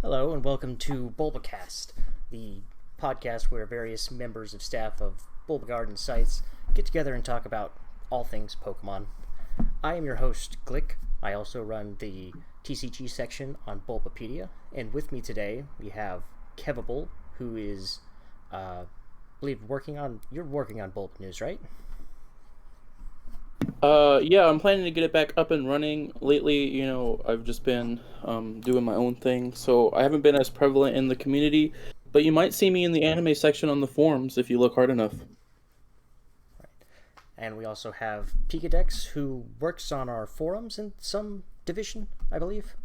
Hello and welcome to Bulbacast, the podcast where various members of staff of Bulbagarden sites get together and talk about all things Pokemon. I am your host, Glik. I also run the TCG section on Bulbapedia, and with me today we have Kevable, who is, I believe, you're working on Bulb News, right? Yeah, I'm planning to get it back up and running. Lately, I've just been doing my own thing, so I haven't been as prevalent in the community, but you might see me in the anime section on the forums if you look hard enough. And we also have Pikadex, who works on our forums in some division, I believe.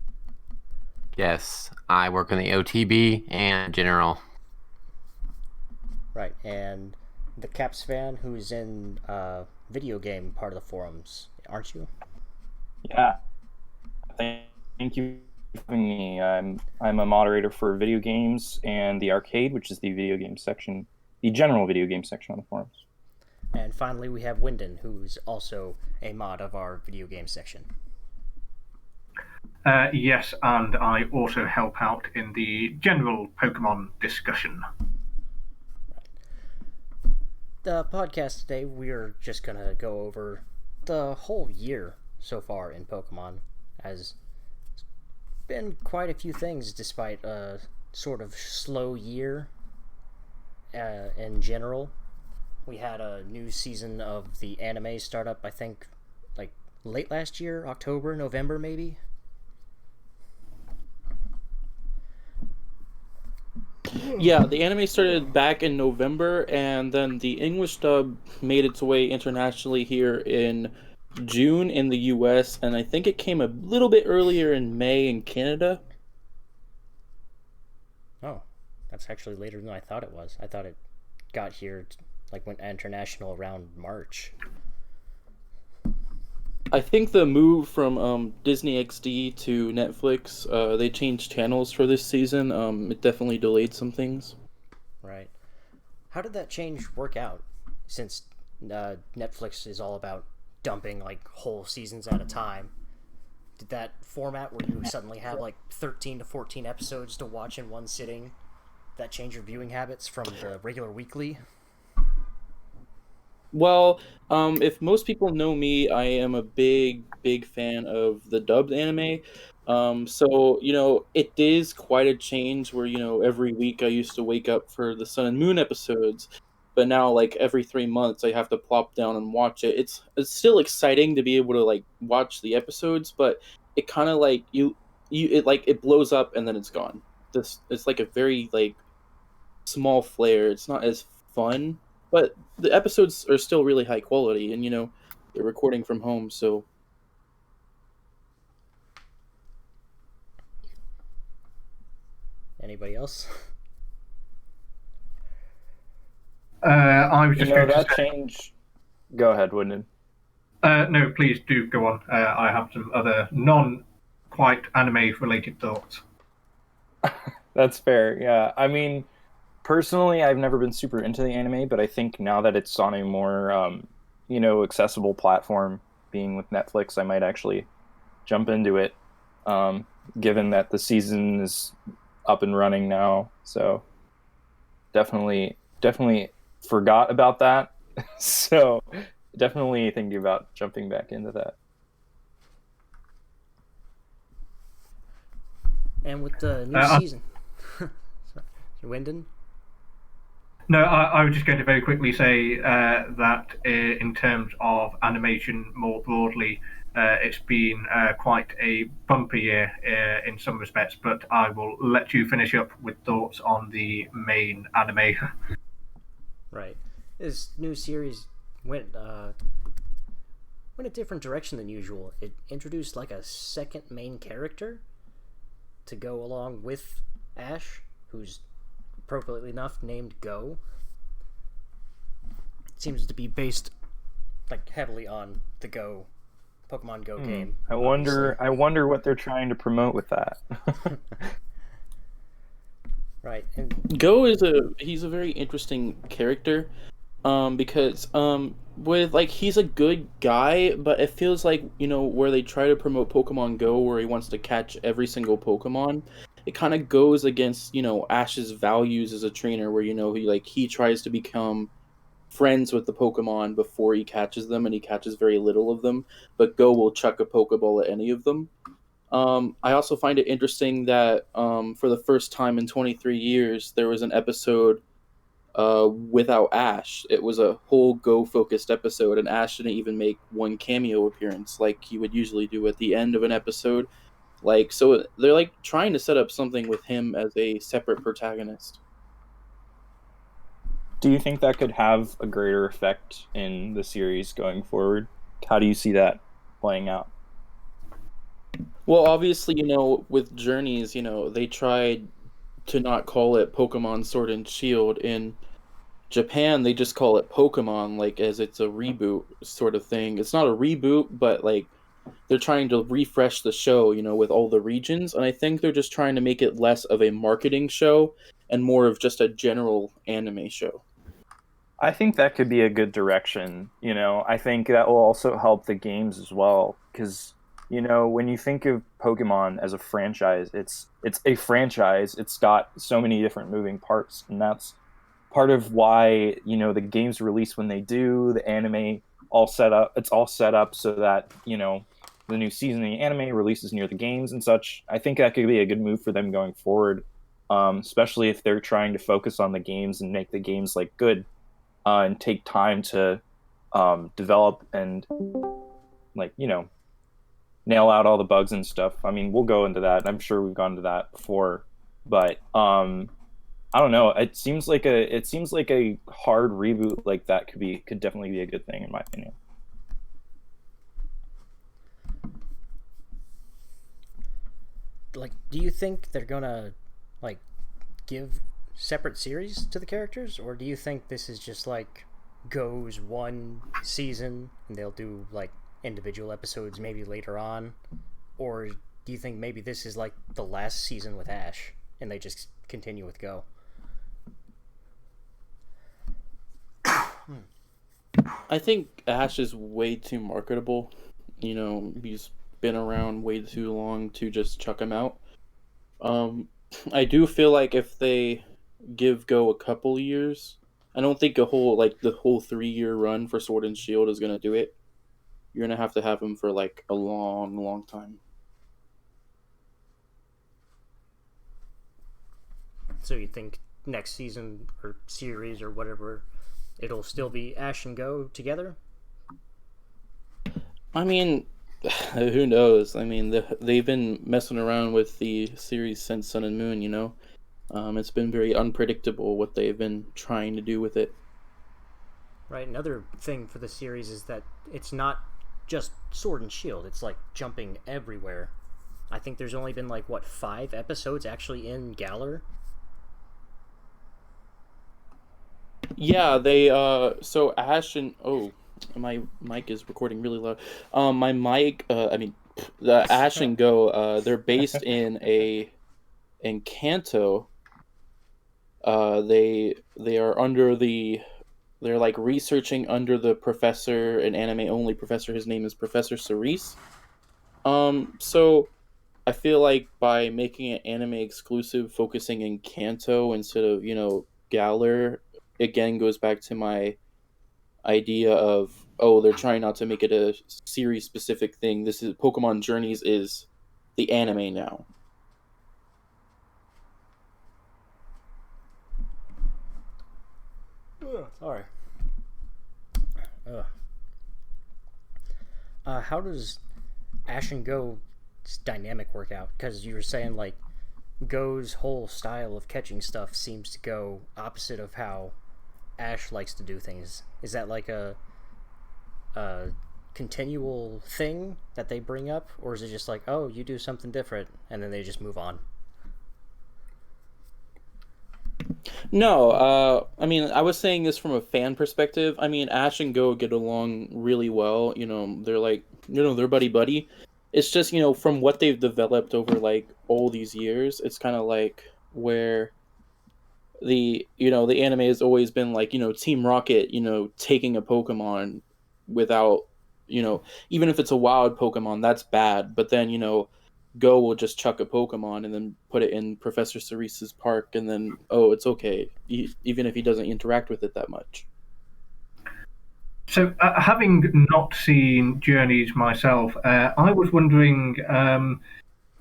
Yes, I work in the OTB and general. Right, and TheCapsFan, who's in video game part of the forums, aren't you? Yeah, thank you for having me. I'm a moderator for video games and the arcade, which is the video game section, the general video game section on the forums. And finally, we have Wyndon, who's also a mod of our video game section. Yes, and I also help out in the general Pokemon discussion. The podcast today, we're just going to go over the whole year so far in Pokemon, as it's been quite a few things despite a sort of slow year in general. We had a new season of the anime start up, I think, like late last year, October, November maybe. Yeah, the anime started back in November, and then the English dub made its way internationally here in June in the US, and I think it came a little bit earlier in May in Canada. Oh, that's actually later than I thought it was. I thought it got here, went international around March. I think the move from Disney XD to Netflix, they changed channels for this season. It definitely delayed some things. Right. How did that change work out? Since Netflix is all about dumping whole seasons at a time, did that format where you suddenly have 13 to 14 episodes to watch in one sitting, that change your viewing habits from the regular weekly? Well, if most people know me, I am a big fan of the dubbed anime. So, it is quite a change where, every week I used to wake up for the Sun and Moon episodes, but now, every 3 months, I have to plop down and watch it. It's still exciting to be able to, watch the episodes, but it kind of, it blows up and then it's gone. It's like a very, small flare. It's not as fun, but the episodes are still really high quality, and they're recording from home, so Anybody else? I was just going that to say, change. Go ahead, Wyndon. no, please do go on. I have some other non-quite anime-related thoughts. That's fair. Yeah, I mean, personally, I've never been super into the anime, but I think now that it's on a more, accessible platform, being with Netflix, I might actually jump into it. Given that the season is up and running now, so definitely forgot about that. So definitely thinking about jumping back into that. And with the new season. Wyndon? No, I was just going to very quickly say that in terms of animation more broadly, it's been quite a bumpy year in some respects, but I will let you finish up with thoughts on the main anime. Right. This new series went a different direction than usual. It introduced a second main character to go along with Ash, who's appropriately enough named Go. It seems to be based heavily on the Pokemon Go game. I wonder what they're trying to promote with that. Right. And Go he's a very interesting character, because with he's a good guy, but it feels where they try to promote Pokemon Go, where he wants to catch every single Pokemon, it kind of goes against, Ash's values as a trainer, where, he tries to become friends with the Pokemon before he catches them, and he catches very little of them, but Go will chuck a Pokeball at any of them. I also find it interesting that for the first time in 23 years, there was an episode without Ash. It was a whole Go focused episode, and Ash didn't even make one cameo appearance like he would usually do at the end of an episode. So they're trying to set up something with him as a separate protagonist. Do you think that could have a greater effect in the series going forward? How do you see that playing out? Well, obviously, with Journeys, they tried to not call it Pokemon Sword and Shield. In Japan, they just call it Pokemon, as it's a reboot sort of thing. It's not a reboot, but they're trying to refresh the show, with all the regions. And I think they're just trying to make it less of a marketing show and more of just a general anime show. I think that could be a good direction. I think that will also help the games as well, because when you think of Pokemon as a franchise, it's a franchise. It's got so many different moving parts, and that's part of why the games release when they do. The anime all set up. It's all set up so that the new season of the anime releases near the games and such. I think that could be a good move for them going forward, especially if they're trying to focus on the games and make the games good, and take time to develop and nail out all the bugs and stuff. I mean, we'll go into that. I'm sure we've gone into that before, but I don't know. It seems like a hard reboot like that could definitely be a good thing in my opinion. Do you think they're gonna give separate series to the characters, or do you think this is just Go's one season and they'll do individual episodes maybe later on, or do you think maybe this is the last season with Ash and they just continue with Go? I think Ash is way too marketable. He's been around way too long to just chuck him out. I do feel if they give Go a couple years, I don't think the whole 3-year run for Sword and Shield is gonna do it. You're gonna have to have him for a long, long time. So you think next season or series or whatever, it'll still be Ash and Go together? I mean, who knows? I mean, they've been messing around with the series since Sun and Moon, It's been very unpredictable what they've been trying to do with it. Right, another thing for the series is that it's not just Sword and Shield, it's jumping everywhere. I think there's only been 5 episodes actually in Galar? Yeah, they so Ash and my mic is recording really loud. My mic the Ash and Go, they're based in Kanto. They are under they're researching under the professor, an anime only professor. His name is Professor Cerise. So I feel by making it anime exclusive, focusing in Kanto instead of Galar, again goes back to my idea of they're trying not to make it a series specific thing. This is Pokemon Journeys is the anime now. Sorry. How does Ash and Go's dynamic work out? Because you were saying Go's whole style of catching stuff seems to go opposite of how Ash likes to do things. Is that a continual thing that they bring up, or is it just you do something different and then they just move on? No, I mean, I was saying this from a fan perspective. I mean, Ash and Go get along really well. They're they're buddy-buddy. It's just, from what they've developed over, all these years, it's kind of where the anime has always been Team Rocket, taking a Pokemon without, even if it's a wild Pokemon, that's bad. But then, Go will just chuck a Pokemon and then put it in Professor Cerise's park, and then, oh, it's okay, even if he doesn't interact with it that much. So, having not seen Journeys myself, I was wondering.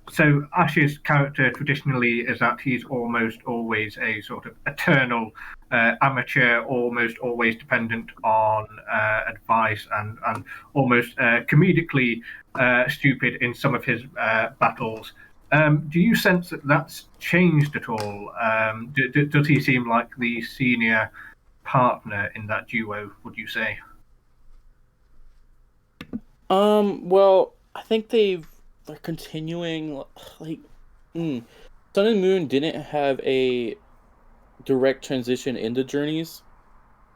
So Ash's character traditionally is that he's almost always a sort of eternal amateur, almost always dependent on advice and almost comedically stupid in some of his battles. Do you sense that that's changed at all? Does he seem like the senior partner in that duo, would you say? Well, I think they're continuing, like, Sun and Moon didn't have a direct transition into Journeys.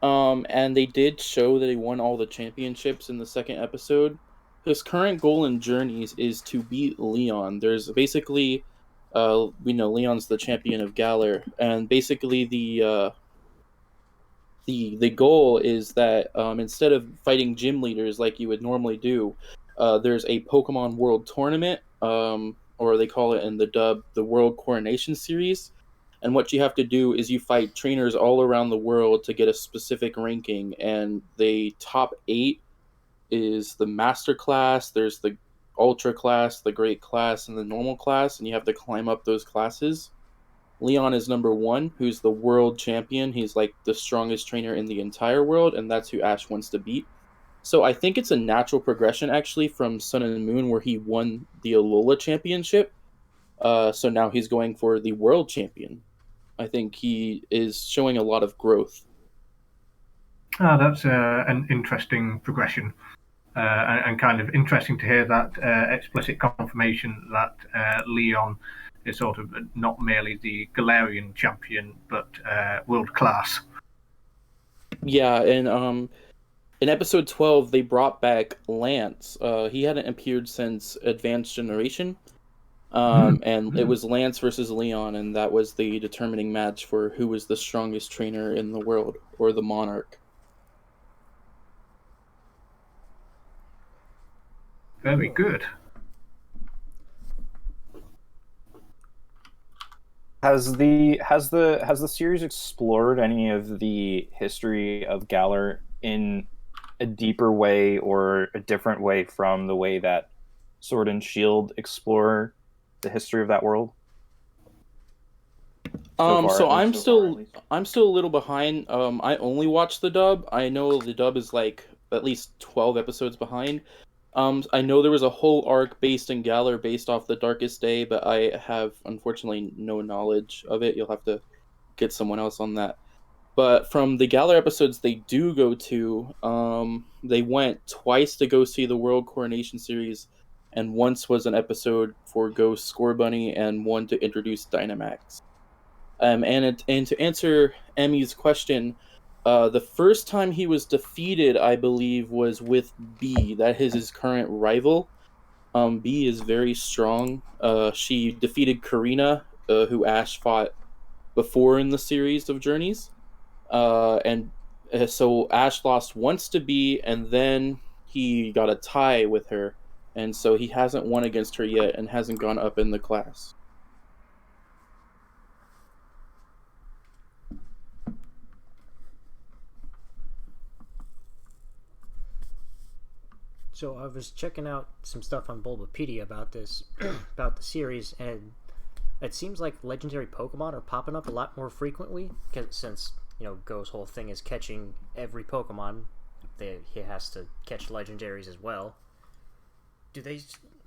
And they did show that he won all the championships in the second episode. His current goal in Journeys is to beat Leon. There's basically, we know Leon's the champion of Galar, and basically the goal is that instead of fighting gym leaders like you would normally do, there's a Pokemon World Tournament, or they call it in the dub the World Coronation Series. And what you have to do is you fight trainers all around the world to get a specific ranking. And the top 8 is the Master Class, there's the Ultra Class, the Great Class, and the Normal Class, and you have to climb up those classes. Leon is number 1, who's the world champion. He's like the strongest trainer in the entire world, and that's who Ash wants to beat. So I think it's a natural progression, actually, from Sun and Moon, where he won the Alola Championship. So now he's going for the world champion. I think he is showing a lot of growth. That's an interesting progression, and kind of interesting to hear that explicit confirmation that Leon is sort of not merely the Galarian champion, but world class. Yeah, and in episode 12, they brought back Lance. He hadn't appeared since Advanced Generation. And it was Lance versus Leon, and that was the determining match for who was the strongest trainer in the world, or the Monarch. Very good. Has the series explored any of the history of Galar in a deeper way or a different way from the way that Sword and Shield explore the history of that world? I'm still a little behind. I only watched the dub. I know the dub is like at least 12 episodes behind. I know there was a whole arc based in Galar based off the Darkest Day, but I have unfortunately no knowledge of it. You'll have to get someone else on that. But from the Galar episodes they do go to, they went twice to go see the World Coronation Series, and once was an episode for Ghost Scorbunny, and one to introduce Dynamax. And to answer Emmy's question, the first time he was defeated, I believe, was with B. That is his current rival. B is very strong. She defeated Karina, who Ash fought before in the series of Journeys. So Ash lost once to B, and then he got a tie with her. And so he hasn't won against her yet and hasn't gone up in the class. So I was checking out some stuff on Bulbapedia about this, about the series, and it seems like legendary Pokemon are popping up a lot more frequently, since, Go's whole thing is catching every Pokemon. He has to catch legendaries as well. Do the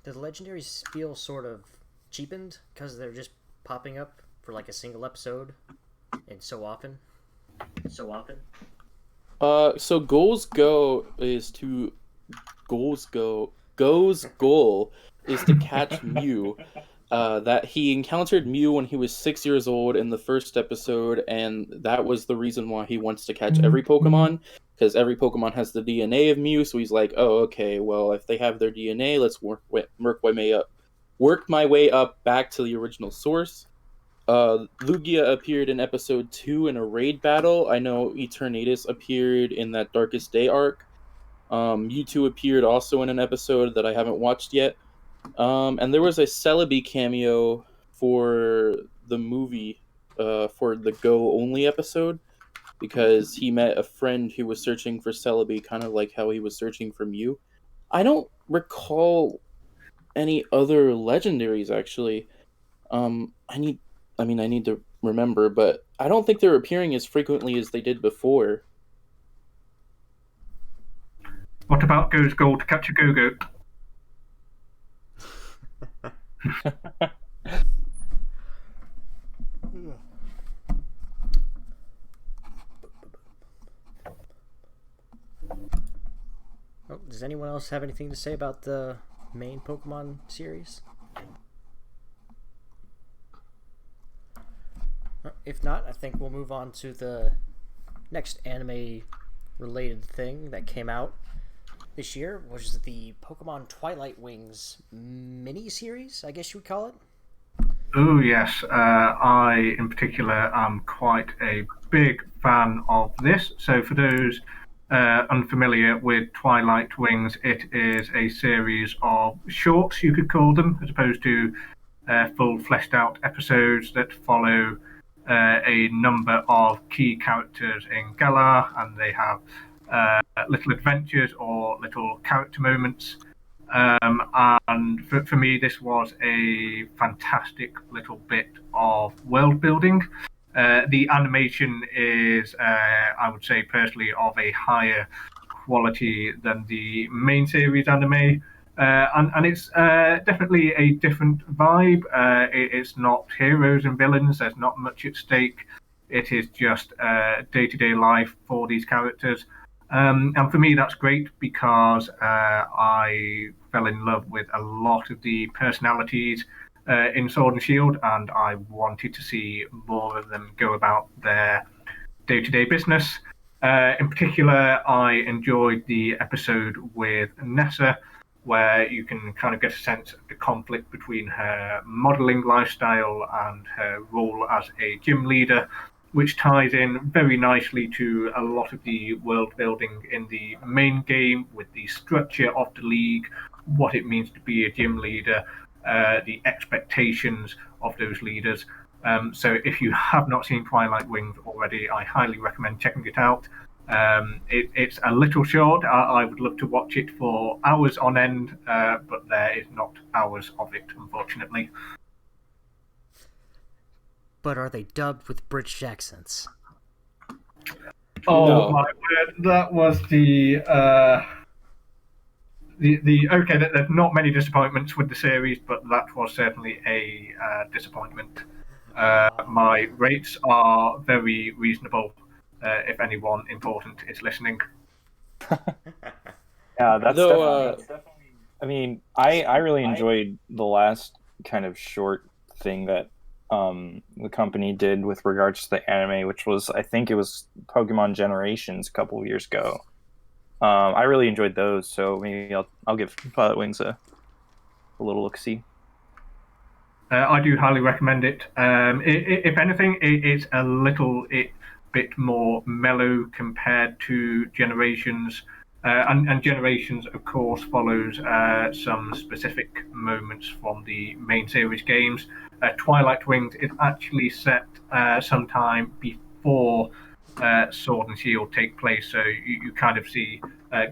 legendaries feel sort of cheapened because they're just popping up for like a single episode and so often? So Go's goal is to catch Mew. That he encountered Mew when he was 6 years old in the first episode, and that was the reason why he wants to catch every Pokemon, because every Pokemon has the DNA of Mew. So he's like, oh, okay, well, if they have their DNA, let's work my way up back to the original source. Lugia appeared in episode 2 in a raid battle. I know Eternatus appeared in that Darkest Day arc. Mewtwo appeared also in an episode that I haven't watched yet. And there was a Celebi cameo for the movie, for the Go Only episode, because he met a friend who was searching for Celebi, kind of like how he was searching for Mew. I don't recall any other legendaries actually. I need to remember, but I don't think they're appearing as frequently as they did before. What about Go's goal to catch a Go-Go? Oh, does anyone else have anything to say about the main Pokemon series? If not, I think we'll move on to the next anime-related thing that came out this year, which is the Pokemon Twilight Wings mini-series, I guess you would call it. Oh, yes. I, in particular, am quite a big fan of this. So for those unfamiliar with Twilight Wings, it is a series of shorts, you could call them, as opposed to full fleshed-out episodes that follow a number of key characters in Galar, and they have little adventures or little character moments. And for me, this was a fantastic little bit of world building. The animation is, I would say personally, of a higher quality than the main series anime. And it's definitely a different vibe. It's not heroes and villains, there's not much at stake. It is just day-to-day life for these characters. And for me, that's great because I fell in love with a lot of the personalities in Sword and Shield, and I wanted to see more of them go about their day-to-day business. In particular, I enjoyed the episode with Nessa, where you can kind of get a sense of the conflict between her modeling lifestyle and her role as a gym leader, which ties in very nicely to a lot of the world building in the main game with the structure of the league, what it means to be a gym leader, the expectations of those leaders. So if you have not seen Twilight Wings already, I highly recommend checking it out. It's a little short. I would love to watch it for hours on end, but there is not hours of it, unfortunately. But are they dubbed with British accents? Oh No. my word! That was the okay. There's not many disappointments with the series, but that was certainly a disappointment. My rates are very reasonable. If anyone important is listening. Yeah, that's Though, definitely. I mean, I really enjoyed the last kind of short thing that the company did with regards to the anime, which was, I think it was Pokemon Generations a couple of years ago. I really enjoyed those, so maybe I'll give Twilight Wings a little look-see. I do highly recommend it. If anything, it's a little bit more mellow compared to Generations. And Generations, of course, follows some specific moments from the main series games. Twilight Wings is actually set sometime before Sword and Shield take place, so you kind of see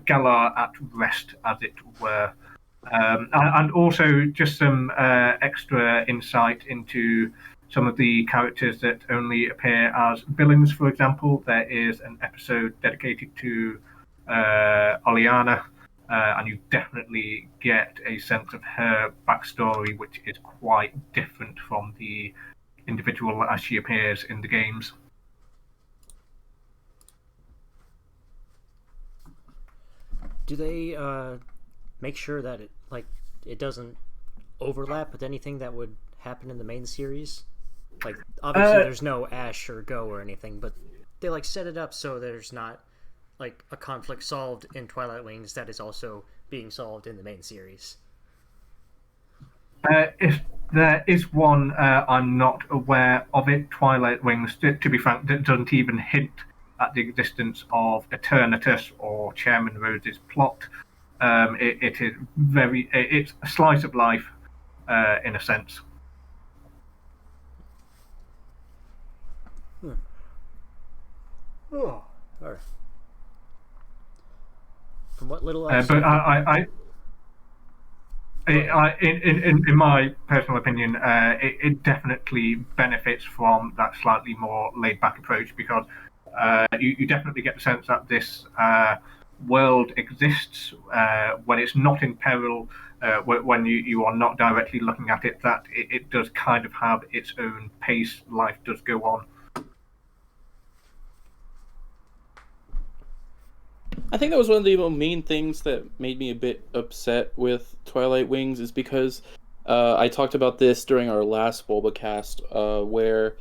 Galar at rest, as it were. And also just some extra insight into some of the characters that only appear as villains. For example, there is an episode dedicated to Oleana, and you definitely get a sense of her backstory, which is quite different from the individual as she appears in the games. Do they make sure that it doesn't overlap with anything that would happen in the main series? Like, obviously there's no Ash or Go or anything, but they set it up so there's not a conflict solved in Twilight Wings that is also being solved in the main series. If there is one, I'm not aware of it. Twilight Wings, to be frank, doesn't even hint at the existence of Eternatus or Chairman Rose's plot. it is it's a slice of life in a sense. Oh, all right. From what little But in my personal opinion, it definitely benefits from that slightly more laid-back approach, because you definitely get the sense that this world exists when it's not in peril, when you are not directly looking at it, that it does kind of have its own pace. Life does go on. I think that was one of the main things that made me a bit upset with Twilight Wings, is because I talked about this during our last Bulbacast, where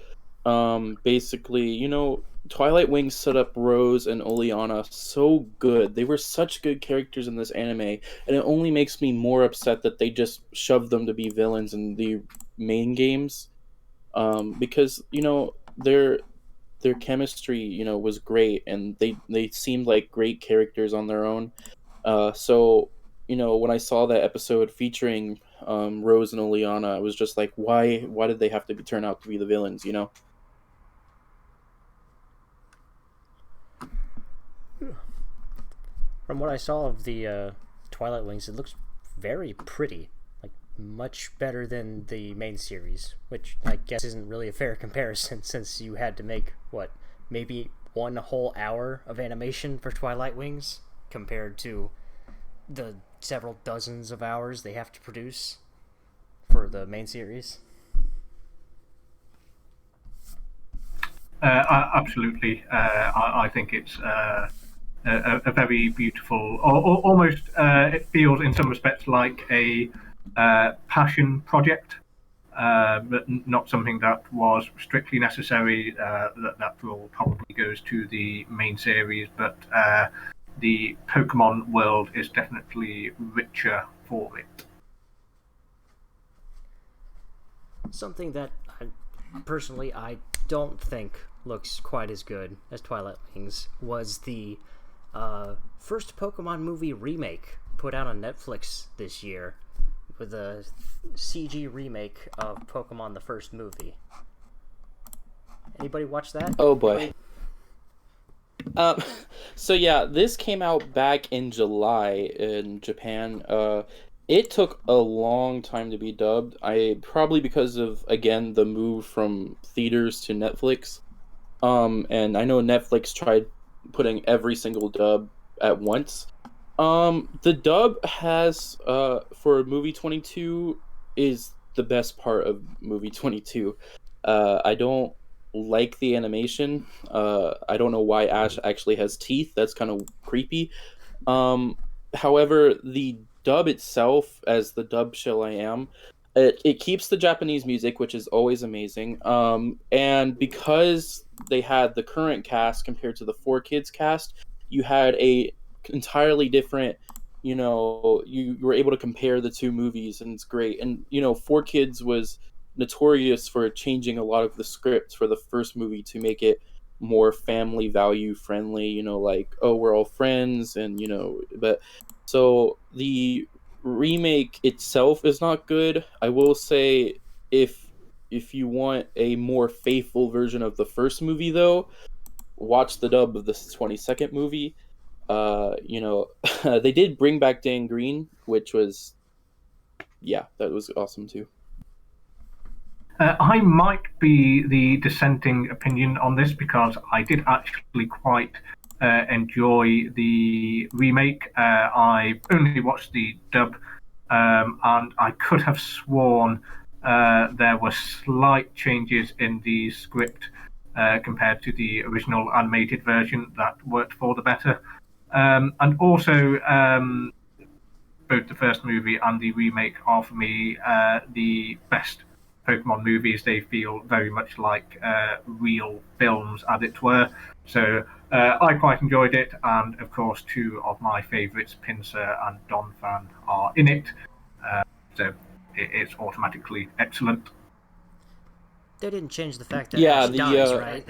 basically, you know, Twilight Wings set up Rose and Oleana so good. They were such good characters in this anime, and it only makes me more upset that they just shoved them to be villains in the main games. Because, you know, their chemistry, you know, was great, and they seemed like great characters on their own. So, you know, when I saw that episode featuring Rose and Oleana, I was just like, why did they have to turn out to be the villains, you know? From what I saw of the Twilight Wings, it looks very pretty, like much better than the main series, which I guess isn't really a fair comparison, since you had to make, what, maybe 1 whole hour of animation for Twilight Wings compared to the several dozens of hours they have to produce for the main series. Absolutely. I think it's a very beautiful, almost it feels in some respects like a passion project, but not something that was strictly necessary. That role probably goes to the main series, but the Pokemon world is definitely richer for it. Something that personally I don't think looks quite as good as Twilight Wings was the first Pokemon movie remake put out on Netflix this year, with a CG remake of Pokemon the first movie. Anybody watch that? Oh boy. So yeah, this came out back in July in Japan. It took a long time to be dubbed. Probably because of, again, the move from theaters to Netflix. And I know Netflix tried putting every single dub at once. The dub has for movie 22 is the best part of movie 22. I don't like the animation. I don't know why Ash actually has teeth. That's kind of creepy. However, the dub itself, as the dub shell I am, it keeps the Japanese music, which is always amazing. And because they had the current cast compared to the 4Kids cast, you had a entirely different, you know, you were able to compare the two movies, and it's great. And, you know, 4Kids was notorious for changing a lot of the scripts for the first movie to make it more family value friendly, you know, like, oh, we're all friends, and, you know, but so the remake itself is not good. I will say, if you want a more faithful version of the first movie, though, watch the dub of the 22nd movie. You know, they did bring back Dan Green, which was, yeah, that was awesome too. I might be the dissenting opinion on this, because I did actually quite enjoy the remake. I only watched the dub, and I could have sworn there were slight changes in the script compared to the original animated version that worked for the better. And also, both the first movie and the remake are, for me, the best Pokemon movies. They feel very much like real films, as it were. So I quite enjoyed it, and of course, 2 of my favourites, Pinsir and Donphan, are in it. So it's automatically excellent. They didn't change the fact that Yeah, Ash the dies, right?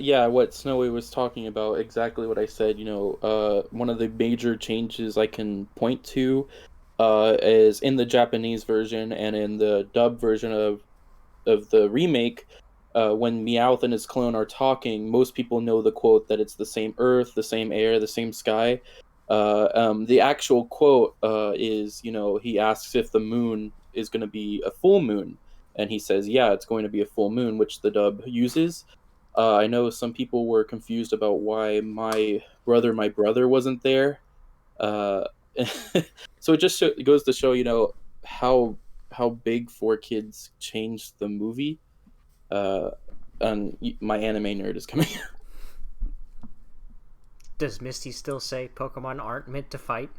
yeah, what Snowy was talking about, exactly what I said. One of the major changes I can point to is in the Japanese version and in the dub version of the remake. When Meowth and his clone are talking, most people know the quote that it's the same earth, the same air, the same sky. The actual quote is, he asks if the moon is going to be a full moon, and he says, yeah, it's going to be a full moon, which the dub uses. I know some people were confused about why my brother wasn't there. Uh, so it goes to show, how big 4Kids changed the movie. And my anime nerd is coming. Does Misty still say Pokemon aren't meant to fight?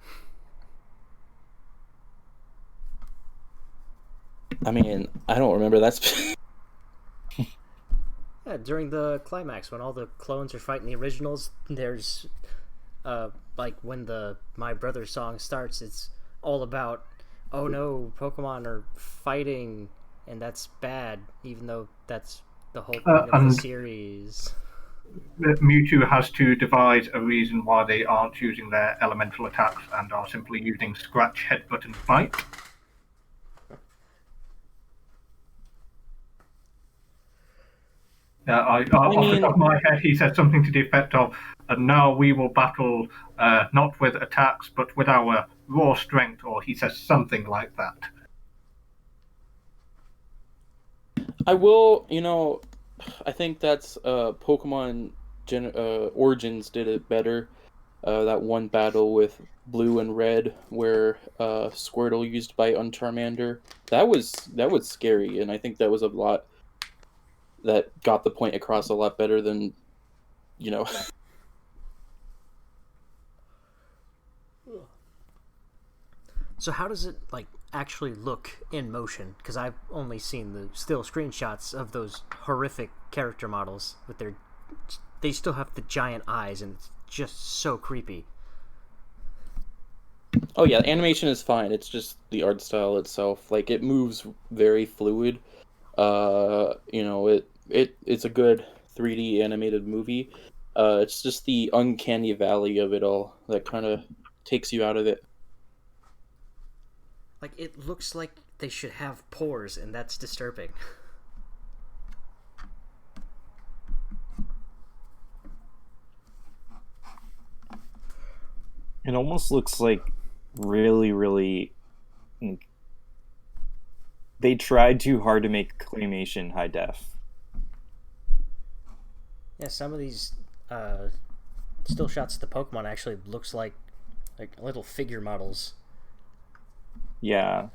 I mean, I don't remember that. Yeah, during the climax, when all the clones are fighting the originals, there's, like, when the My Brother song starts, it's all about, oh no, Pokemon are fighting, and that's bad, even though that's the whole point of the series. Mewtwo has to devise a reason why they aren't using their elemental attacks and are simply using Scratch, Headbutt, and Bite. Off the top of my head, he said something to the effect of, and now we will battle not with attacks, but with our raw strength, or he says something like that. I will, I think that's Pokemon Origins did it better. That one battle with Blue and Red where Squirtle used Bite on Charmander. That was scary, and I think that was a lot that got the point across a lot better than, So how does it, like, actually look in motion? Because I've only seen the still screenshots of those horrific character models with they still have the giant eyes, and it's just so creepy. Oh yeah, animation is fine. It's just the art style itself. Like, it moves very fluid. It's a good 3D animated movie. It's just the uncanny valley of it all that kind of takes you out of it. Like, it looks like they should have pores, and that's disturbing. It almost looks like really, really... They tried too hard to make claymation high def. Yeah, some of these still shots of the Pokemon actually looks like little figure models. Yeah.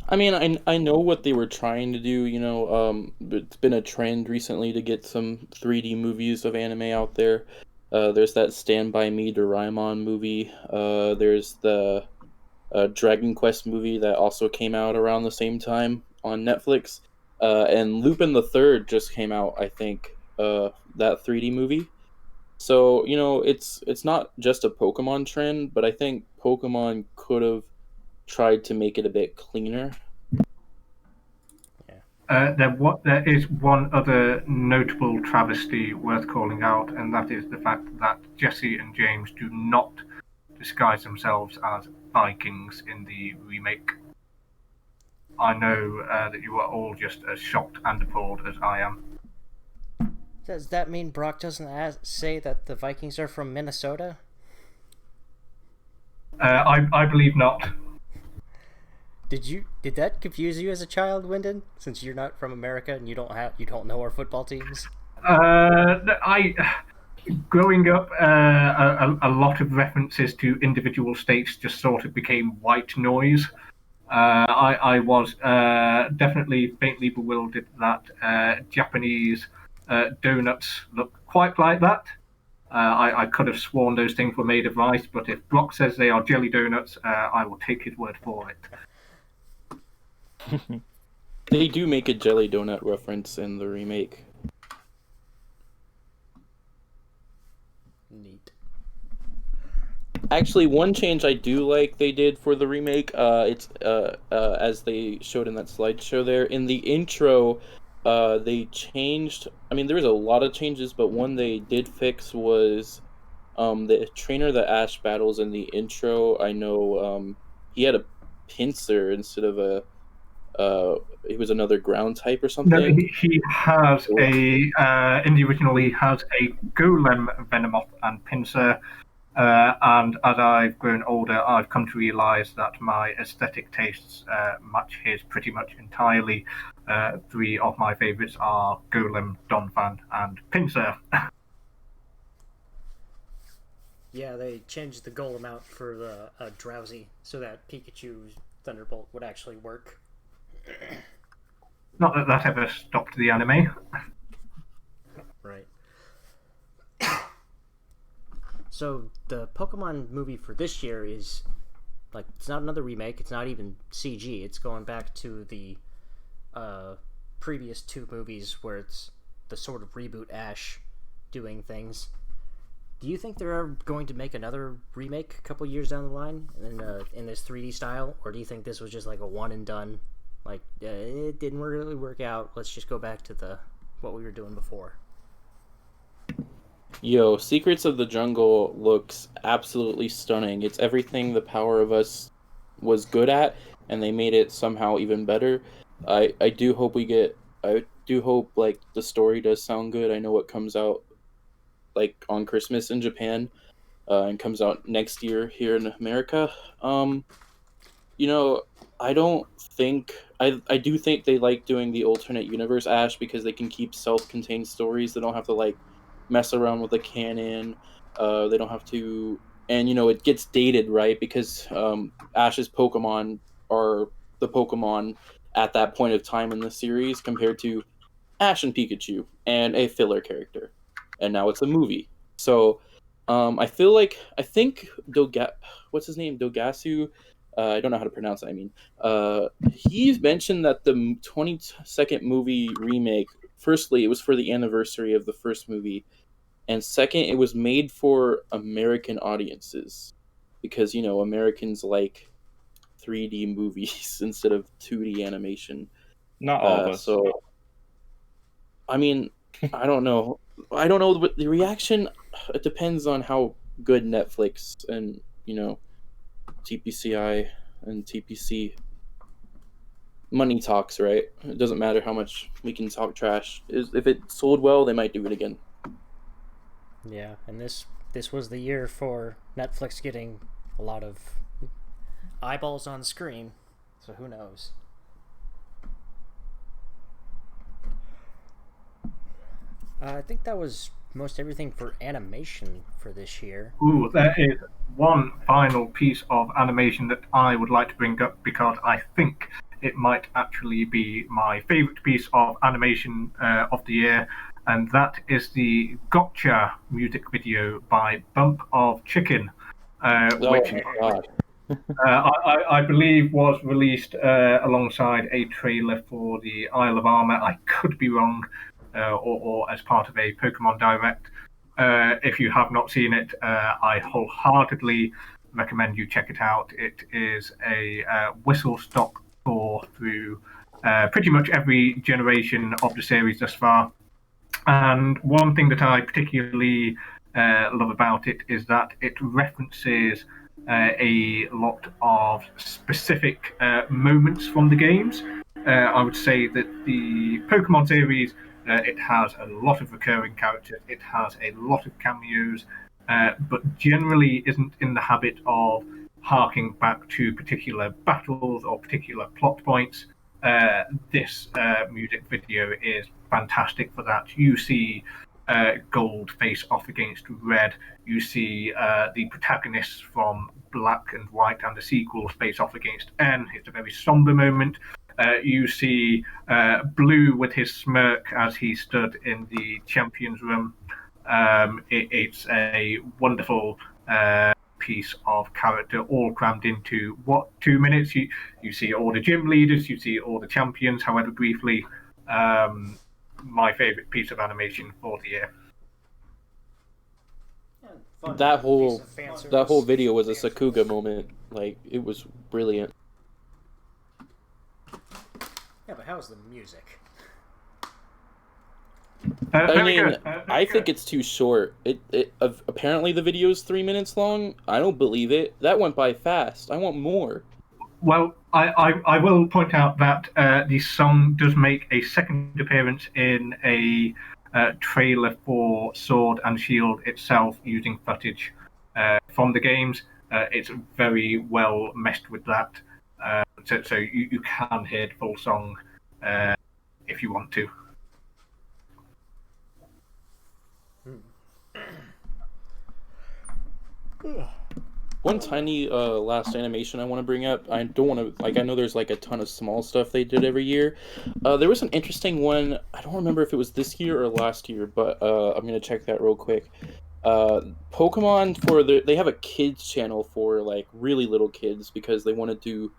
I mean, I know what they were trying to do, it's been a trend recently to get some 3D movies of anime out there. There's that Stand By Me Doraemon movie. There's the Dragon Quest movie that also came out around the same time on Netflix. And Lupin the Third just came out, I think, that 3D movie. So, it's not just a Pokemon trend, but I think Pokemon could have tried to make it a bit cleaner. There is one other notable travesty worth calling out, and that is the fact that Jesse and James do not disguise themselves as Vikings in the remake. I know that you are all just as shocked and appalled as I am. Does that mean Brock doesn't say that the Vikings are from Minnesota? I believe not. Did that confuse you as a child, Wyndon? Since you're not from America and you don't know our football teams. Growing up, a lot of references to individual states just sort of became white noise. I was definitely faintly bewildered that Japanese donuts look quite like that. I could have sworn those things were made of rice, but if Brock says they are jelly donuts, I will take his word for it. They do make a jelly donut reference in the remake. Neat. Actually, one change I do like they did for the remake, it's as they showed in that slideshow there, in the intro, they changed. I mean, there was a lot of changes, but one they did fix was the trainer that Ash battles in the intro. I know he had a pincer instead of a he was another ground type or No, something. he has in the original, he has a Golem, Venomoth, and Pinsir. And as I've grown older, I've come to realise that my aesthetic tastes match his pretty much entirely. Three of my favourites are Golem, Donphan, and Pinsir. Yeah, they changed the golem out for the drowsy so that Pikachu's Thunderbolt would actually work. Not that that ever stopped the anime. Right. So the Pokemon movie for this year is like, it's not another remake. It's not even CG. It's going back to the previous two movies where it's the sort of reboot Ash doing things. Do you think they're going to make another remake a couple years down the line in this 3D style, or do you think this was just like a one and done? Like it didn't really work out. Let's just go back to what we were doing before. Yo, Secrets of the Jungle looks absolutely stunning. It's everything the Power of Us was good at, and they made it somehow even better. I do hope like the story does sound good. I know it comes out like on Christmas in Japan, and comes out next year here in America. You know, I don't think I do think they like doing the alternate universe Ash because they can keep self-contained stories. They don't have to like mess around with the canon. They don't have to, and it gets dated, right? Because Ash's Pokemon are the Pokemon at that point of time in the series compared to Ash and Pikachu and a filler character, and now it's a movie. So I think what's his name, Dogasu. I don't know how to pronounce it. I mean, he mentioned that the 22nd movie remake. Firstly, it was for the anniversary of the first movie, and second, it was made for American audiences because Americans like 3D movies instead of 2D animation. Not all of us. So, I mean, I don't know. I don't know the reaction. It depends on how good Netflix and TPCI and TPC money talks, right? It doesn't matter how much we can talk trash. If it sold well, they might do it again. Yeah, and this was the year for Netflix getting a lot of eyeballs on screen, so who knows? I think that was most everything for animation for this year. Ooh, there is one final piece of animation that I would like to bring up because I think it might actually be my favourite piece of animation of the year, and that is the Gotcha music video by Bump of Chicken, which I believe was released alongside a trailer for the Isle of Armor. I could be wrong, or as part of a Pokemon Direct. If you have not seen it, I wholeheartedly recommend you check it out. It is a whistle-stop tour through pretty much every generation of the series thus far. And one thing that I particularly love about it is that it references a lot of specific moments from the games. I would say that the Pokemon series, it has a lot of recurring characters, it has a lot of cameos, but generally isn't in the habit of harking back to particular battles or particular plot points. This music video is fantastic for that. You see Gold face off against Red. You see the protagonists from Black and White and the sequels face off against N. It's a very somber moment. You see Blue with his smirk as he stood in the champions room. It's a wonderful piece of character all crammed into 2 minutes. You see all the gym leaders, you see all the champions, however briefly. My favorite piece of animation for the year. That whole video was a Sakuga moment. Like, it was brilliant. Yeah, but how's the music? I mean, I think it's too short. Apparently the video is 3 minutes long. I don't believe it. That went by fast. I want more. Well, I will point out that the song does make a second appearance in a trailer for Sword and Shield itself using footage from the games. It's very well meshed with that. So you can hear the full song if you want to. One tiny last animation I want to bring up. I don't want to, I know there's a ton of small stuff they did every year. There was an interesting one. I don't remember if it was this year or last year, but I'm going to check that real quick. Pokemon, they have a kids channel for really little kids because they wanted to,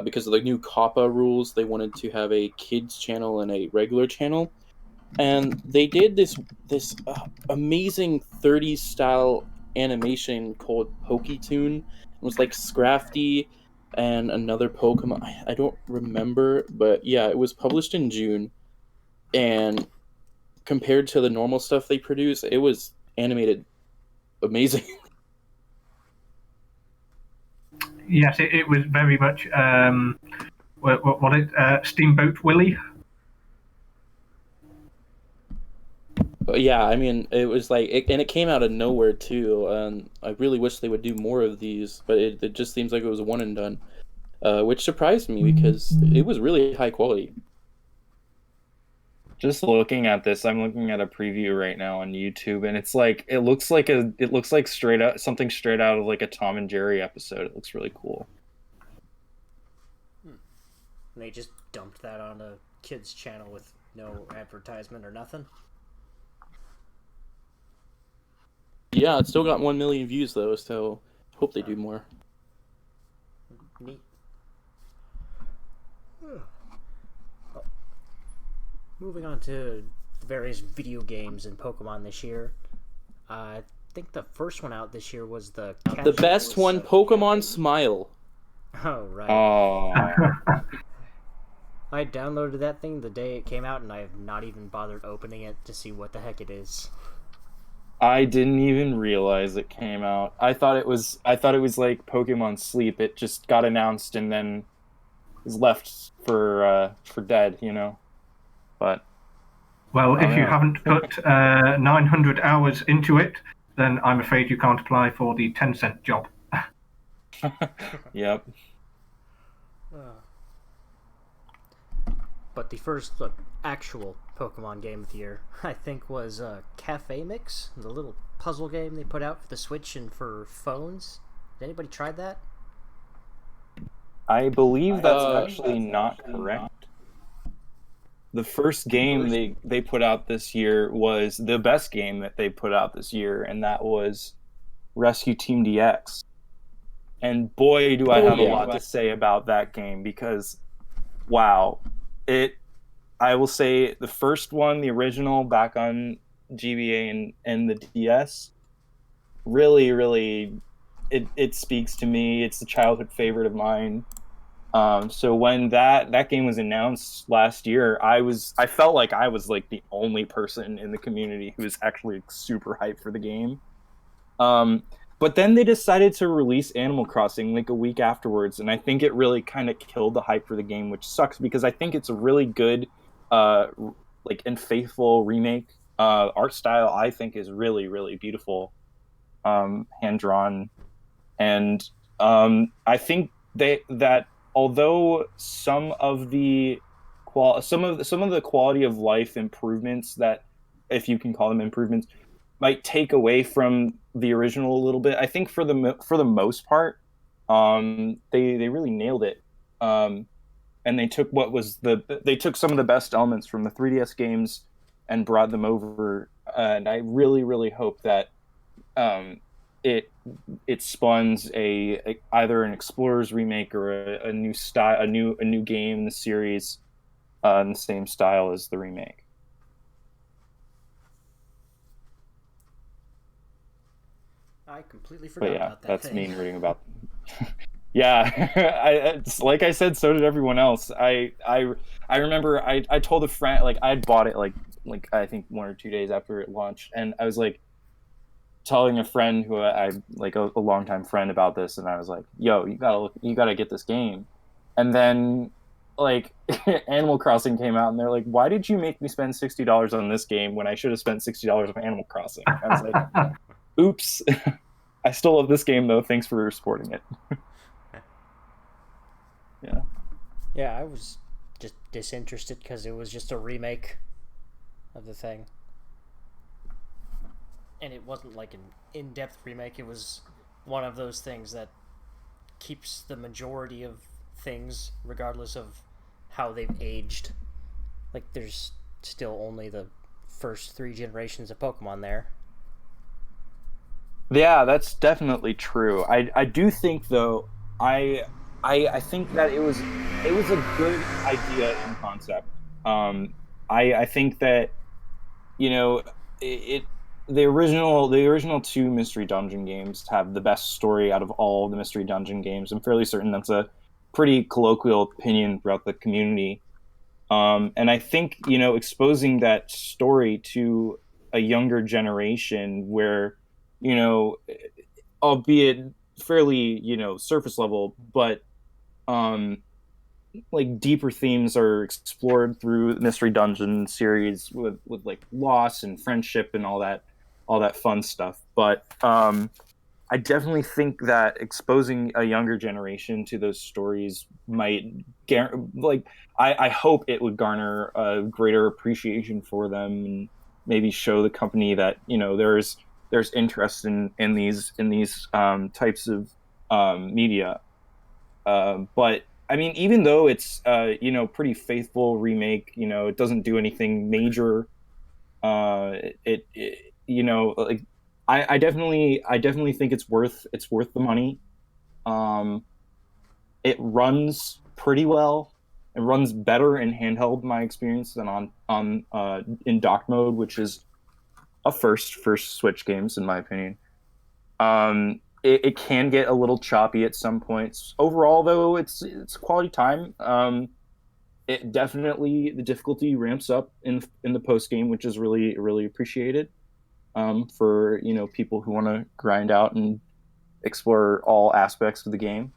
because of the new COPPA rules, they wanted to have a kids channel and a regular channel. And they did this amazing 30s style animation called Poketoon. It was Scrafty and another Pokemon. I don't remember, but yeah, it was published in June. And compared to the normal stuff they produce, it was animated amazing. Yes, it was very much Steamboat Willie. Yeah, I mean, it was and it came out of nowhere too, and I really wish they would do more of these, but it just seems like it was one and done, which surprised me because it was really high quality. Just looking at this, I'm looking at a preview right now on YouTube, and it looks like something straight out of a Tom and Jerry episode. It looks really cool. And they just dumped that on a kids channel with no advertisement or nothing. Yeah, it still got 1 million views though, so hope they do more. Neat. Moving on to the various video games in Pokemon this year. I think the first one out this year was the best one, Pokemon Smile. Oh, right. Oh. I downloaded that thing the day it came out, and I have not even bothered opening it to see what the heck it is. I didn't even realize it came out. I thought it was like Pokemon Sleep. It just got announced and then was left for dead, But well, if you haven't put 900 hours into it, then I'm afraid you can't apply for the 10-cent job. Yep. But the first actual Pokemon game of the year, I think, was Cafe Mix, the little puzzle game they put out for the Switch and for phones. Did anybody try that? I believe that's actually not correct. The first game they put out this year was the best game that they put out this year, and that was Rescue Team DX. And boy, do I have a lot to say about that game because, wow, I will say the first one, the original, back on GBA and the DS, really, really, it speaks to me. It's a childhood favorite of mine. So when that game was announced last year, I felt like I was the only person in the community who was actually super hyped for the game. But then they decided to release Animal Crossing a week afterwards, and I think it really kind of killed the hype for the game, which sucks because I think it's a really good, and faithful remake. Art style, I think, is really, really beautiful, hand drawn, and I think that although some of the quality of life improvements, that, if you can call them improvements, might take away from the original a little bit, I think for the most part, they really nailed it. And they took they took some of the best elements from the 3DS games and brought them over. And I really, really hope that it spawns either an Explorers remake or a new style, a new game in the series, in the same style as the remake. I completely forgot about that. That's me reading about. Yeah, like I said, so did everyone else. I remember I told a friend, I'd bought it like I think 1 or 2 days after it launched, and I was like telling a friend who I like a longtime friend about this, and I was like, "Yo, you gotta get this game," and then like Animal Crossing came out, and they're like, "Why did you make me spend $60 on this game when I should have spent $60 on Animal Crossing?" I was like, "Oops." I still love this game though. Thanks for supporting it. Yeah. Yeah, I was just disinterested because it was just a remake of the thing. And it wasn't like an in-depth remake. It was one of those things that keeps the majority of things, regardless of how they've aged. Like, there's still only the first 3 generations of Pokemon there. Yeah, that's definitely true. I do think though, I think that it was a good idea in concept. I think that, you know, the original 2 Mystery Dungeon games have the best story out of all the Mystery Dungeon games. I'm fairly certain that's a pretty colloquial opinion throughout the community. And I think, exposing that story to a younger generation where, albeit fairly, surface level, but like deeper themes are explored through the Mystery Dungeon series with like loss and friendship and all that fun stuff. But I definitely think that exposing a younger generation to those stories might I hope it would garner a greater appreciation for them, and maybe show the company that there's interest in these types of media. But I mean, even though it's pretty faithful remake, it doesn't do anything major. Like I definitely think it's worth the money. It runs pretty well. It runs better in handheld, my experience, than on in dock mode, which is a first for Switch games, in my opinion. It can get a little choppy at some points. Overall, though, it's quality time. It definitely, the difficulty ramps up in the post game, which is really, really appreciated. For people who want to grind out and explore all aspects of the game.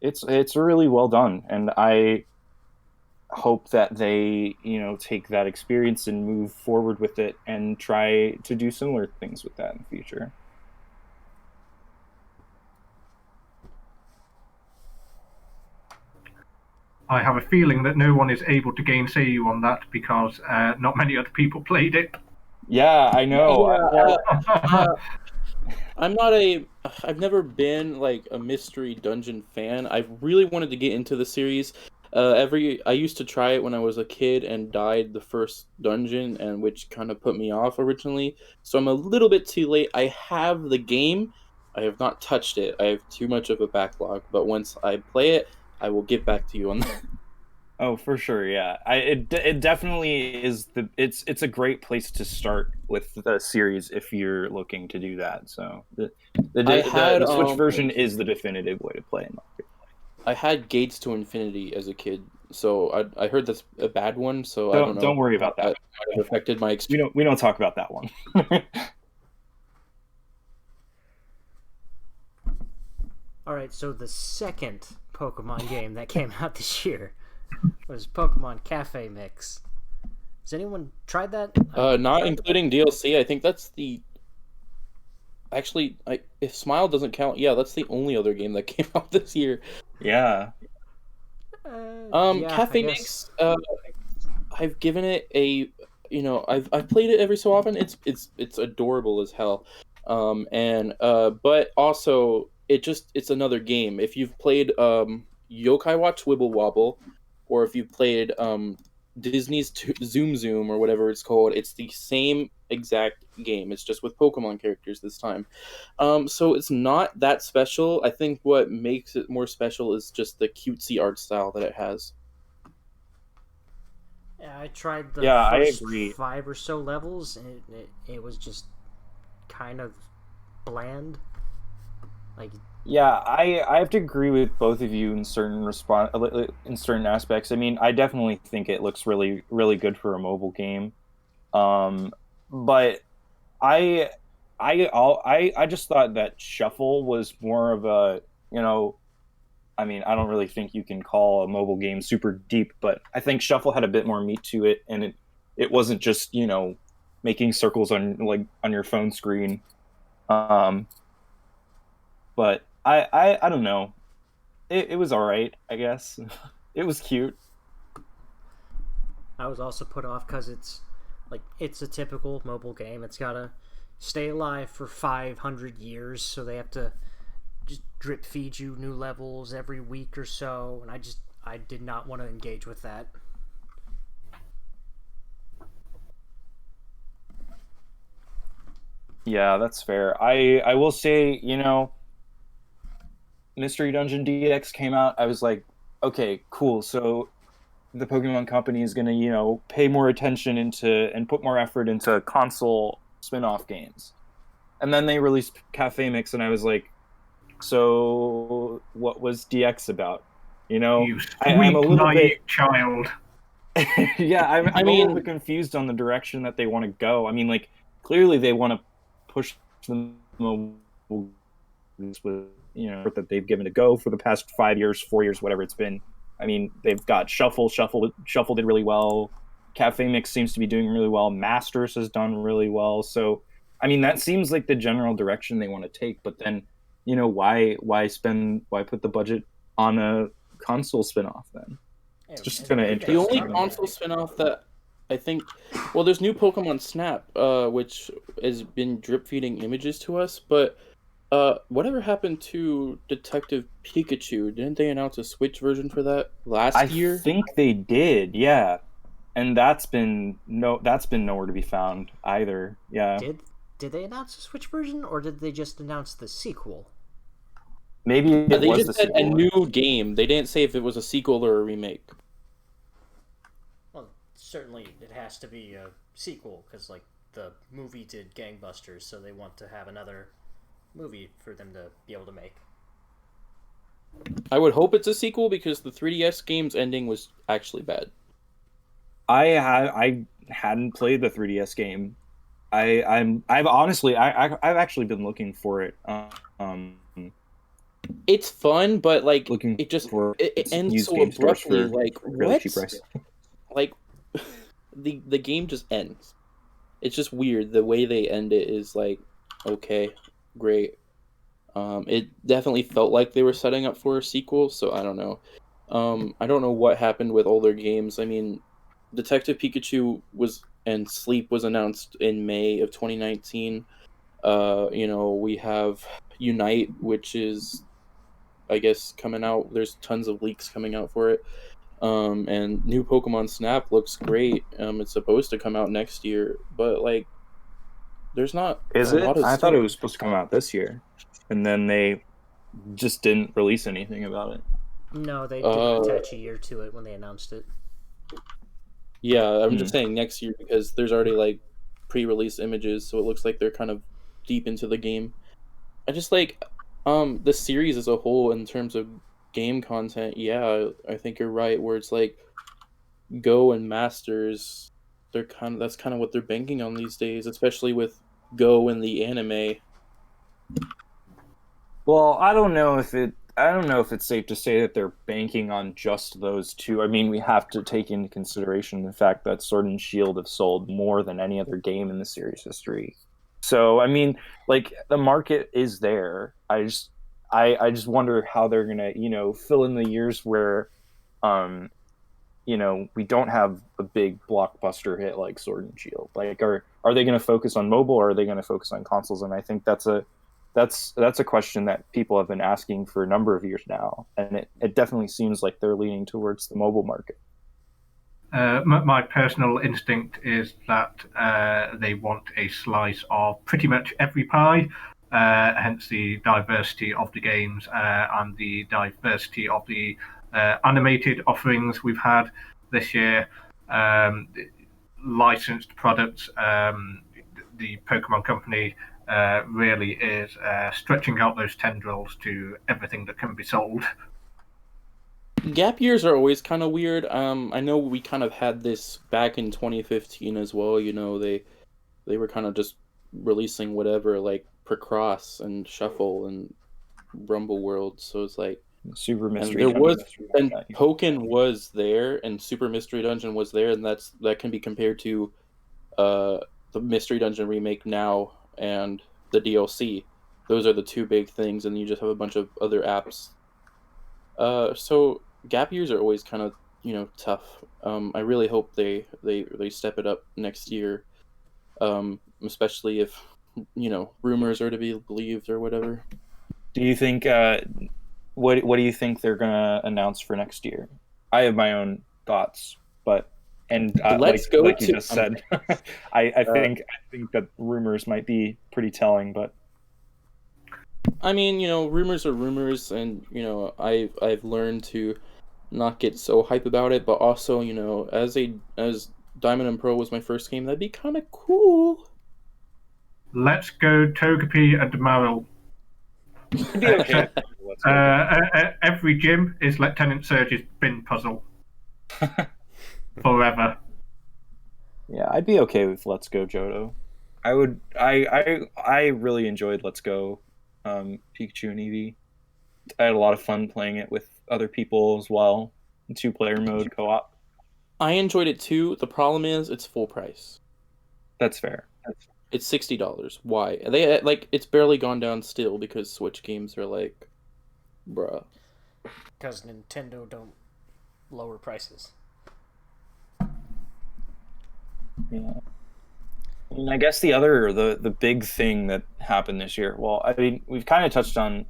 It's really well done, and I hope that they take that experience and move forward with it and try to do similar things with that in the future. I have a feeling that no one is able to gainsay you on that because not many other people played it. Yeah, I know. I've never been like a Mystery Dungeon fan. I really wanted to get into the series. I used to try it when I was a kid and died the first dungeon, and which kind of put me off originally. So I'm a little bit too late. I have the game. I have not touched it. I have too much of a backlog. But once I play it, I will get back to you on that. Oh, for sure, yeah. It definitely is it's a great place to start with the series if you're looking to do that. So the Switch version is the definitive way to play in my opinion. I had Gates to Infinity as a kid, so I heard that's a bad one. So I don't know. Don't worry about that. Might have affected my experience. We don't talk about that one. All right, so the second Pokemon game that came out this year was Pokemon Cafe Mix. Has anyone tried that? Not including DLC. I think that's the. Actually, if Smile doesn't count, yeah, that's the only other game that came out this year. Yeah. Cafe Mix. I've given it a. I've played it every so often. It's adorable as hell. But also it's another game. If you've played Yokai Watch Wibble Wobble, or if you've played Disney's Zoom Zoom or whatever it's called, it's the same exact game. It's just with Pokemon characters this time. So it's not that special. I think what makes it more special is just the cutesy art style that it has. Yeah, I tried the first 5 or so levels, and it was just kind of bland. Like, Yeah, I have to agree with both of you in in certain aspects. I mean, I definitely think it looks really really good for a mobile game. Um, but I I just thought that Shuffle was more of a, you know, I mean, I don't really think you can call a mobile game super deep, but I think Shuffle had a bit more meat to it, and it wasn't just, you know, making circles on like on your phone screen. Um, but I don't know. It was all right, I guess. It was cute. I was also put off because it's a typical mobile game. It's gotta stay alive for 500 years, so they have to just drip feed you new levels every week or so, and I did not want to engage with that. Yeah, that's fair. I will say, you know, Mystery Dungeon DX came out. I was like, okay, cool. So the Pokemon Company is going to, you know, pay more attention into and put more effort into console spin-off games. And then they released Cafe Mix, and I was like, so what was DX about? You know, You I'm a sweet little naive bit child. yeah, I I'm a little bit mean, confused on the direction that they want to go. I mean, like clearly they want to push the mobile with, you know, that they've given to Go for the past 5 years, 4 years, whatever it's been. I mean, they've got Shuffle did really well. Cafe Mix seems to be doing really well. Masters has done really well. So, I mean, that seems like the general direction they want to take. But then, you know, why put the budget on a console spinoff then? Yeah, It's just and kind of the Pikadex only came interesting. out. console spinoff that I think, well, there's new Pokemon Snap, which has been drip feeding images to us, but whatever happened to Detective Pikachu? Didn't they announce a Switch version for that I last year? think they did, yeah. And that's been nowhere to be found either. Yeah. Did they announce a Switch version, or did they just announce the sequel? Maybe it They was just the said a sequel. new game. They didn't say if it was a sequel or a remake. Well, certainly it has to be a sequel because the movie did gangbusters, so they want to have another movie for them to be able to make. I would hope it's a sequel because the 3DS game's ending was actually bad. I hadn't played the 3DS game. I've honestly I've actually been looking for it. It's fun, but like Looking it just for it ends used so game stores abruptly. for Like really cheap what? price. Like the game just ends. It's just weird. The way they end it is like, okay, great. It definitely felt like they were setting up for a sequel, so I don't know. I don't know what happened with older games. I mean, Detective Pikachu was and Sleep was announced in May of 2019. You know, we have Unite, which is I guess coming out. There's tons of leaks coming out for it. And new Pokemon Snap looks great. It's supposed to come out next year, but like, there's not Is a it? lot of I thought stuff. it was supposed to come out this year, and then they just didn't release anything about it. No, they didn't Uh, attach a year to it when they announced it. yeah, I'm Hmm. just saying next year because there's already like pre-release images, so it looks like they're kind of deep into the game. I just like the series as a whole in terms of game content. Yeah, I think you're right. Where it's like Go and Masters, that's kind of what they're banking on these days, especially with Go and the anime. Well, I don't know if it's safe to say that they're banking on just those two. I mean, we have to take into consideration the fact that Sword and Shield have sold more than any other game in the series history. So, I mean, like the market is there. I just wonder how they're gonna, you know, fill in the years where, um, you know, we don't have a big blockbuster hit like Sword and Shield. Like, are they going to focus on mobile or are they going to focus on consoles? And I think that's a question that people have been asking for a number of years now, and it definitely seems like they're leaning towards the mobile market. My personal instinct is that they want a slice of pretty much every pie, hence the diversity of the games and the diversity of the animated offerings we've had this year. Licensed products, the Pokemon Company really is stretching out those tendrils to everything that can be sold. Gap years are always kind of weird. I know we kind of had this back in 2015 as well. They were kind of just releasing whatever, like Precross and Shuffle and Rumble World. So it's like Super Mystery and there Dungeon. was and Pokken was there and Super Mystery Dungeon was there, and that can be compared to the Mystery Dungeon remake now and the DLC. Those are the two big things, and you just have a bunch of other apps. So gap years are always kind of tough. I really hope they step it up next year, especially if rumors are to be believed or whatever. Do you think what do you think they're gonna announce for next year? I have my own thoughts, but like you just said, I think that rumors might be pretty telling, but I mean, rumors are rumors, and I've learned to not get so hype about it, but also, as Diamond and Pearl was my first game, that'd be kind of cool. Let's go Togepi and Marill. it'd be okay. Every gym is Lieutenant Surge's bin puzzle. Forever. Yeah, I'd be okay with Let's Go Johto. I really enjoyed Let's Go Pikachu and Eevee. I had a lot of fun playing it with other people as well. 2-player mode co-op. I enjoyed it too. The problem is it's full price. That's fair. It's $60. Why? They it's barely gone down still because Switch games are like, bruh. Because Nintendo don't lower prices. Yeah. And I guess the big thing that happened this year. Well, I mean, we've kind of touched on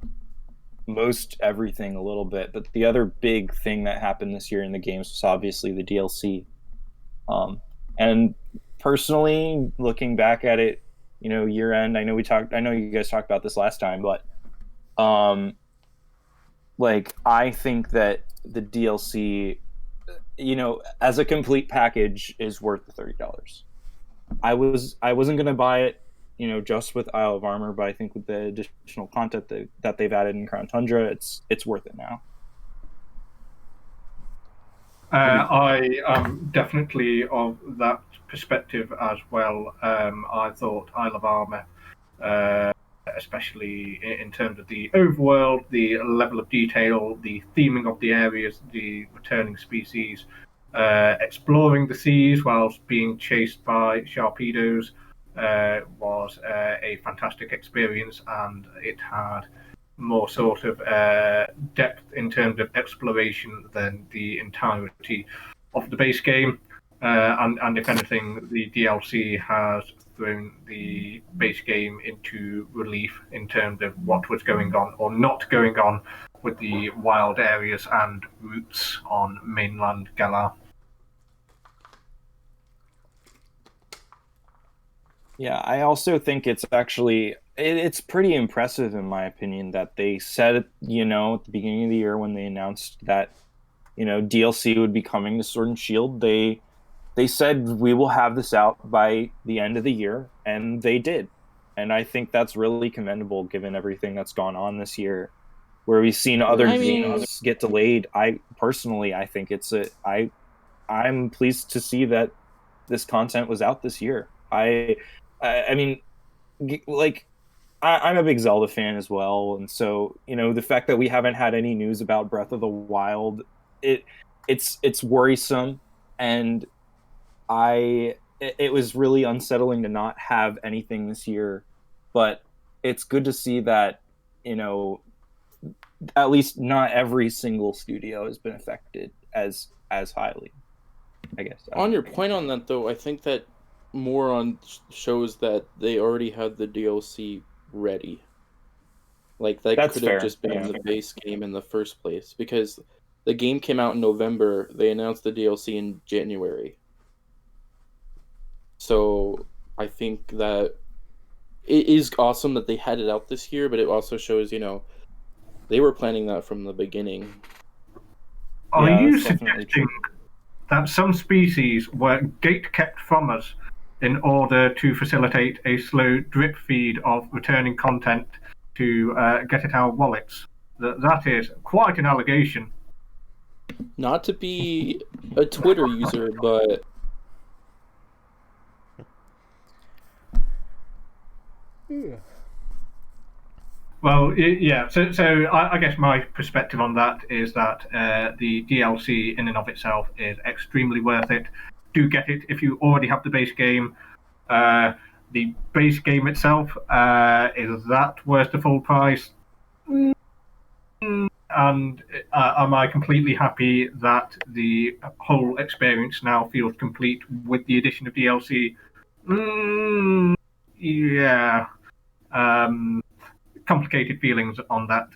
most everything a little bit, but the other big thing that happened this year in the games was obviously the DLC. And personally, looking back at it, year end, I know you guys talked about this last time, but I think that the DLC, as a complete package, is worth the $30. I wasn't gonna buy it, just with Isle of Armor, but I think with the additional content that they've added in Crown Tundra, it's worth it now. I am definitely of that perspective as well. I thought Isle of Armor, especially in terms of the overworld, the level of detail, the theming of the areas, the returning species, exploring the seas whilst being chased by Sharpedos, was a fantastic experience, and it had more sort of depth in terms of exploration than the entirety of the base game. And if anything, the DLC has thrown the base game into relief in terms of what was going on or not going on with the wild areas and routes on mainland Galar. Yeah, I also think it's actually it's pretty impressive in my opinion that they said at the beginning of the year when they announced that DLC would be coming to Sword and Shield. They said we will have this out by the end of the year, and they did. And I think that's really commendable given everything that's gone on this year, where we've seen other games get delayed. I think I'm pleased to see that this content was out this year. I mean, I'm a big Zelda fan as well, and so the fact that we haven't had any news about Breath of the Wild, it's worrisome, and it was really unsettling to not have anything this year, but it's good to see that at least not every single studio has been affected as highly, I guess. On your point on that, though, I think that more on shows that they already had the DLC ready. Like, that could have just been the base game in the first place, because the game came out in November, they announced the DLC in January. So I think that it is awesome that they had it out this year, but it also shows, they were planning that from the beginning. Are you suggesting that some species were gate kept from us in order to facilitate a slow drip feed of returning content to get at our wallets. That is quite an allegation. Not to be a Twitter user, but Well, yeah. So I guess my perspective on that is that the DLC in and of itself is extremely worth it. Do get it if you already have the base game. The base game itself, is that worth the full price? And am I completely happy that the whole experience now feels complete with the addition of DLC? Yeah. Complicated feelings on that.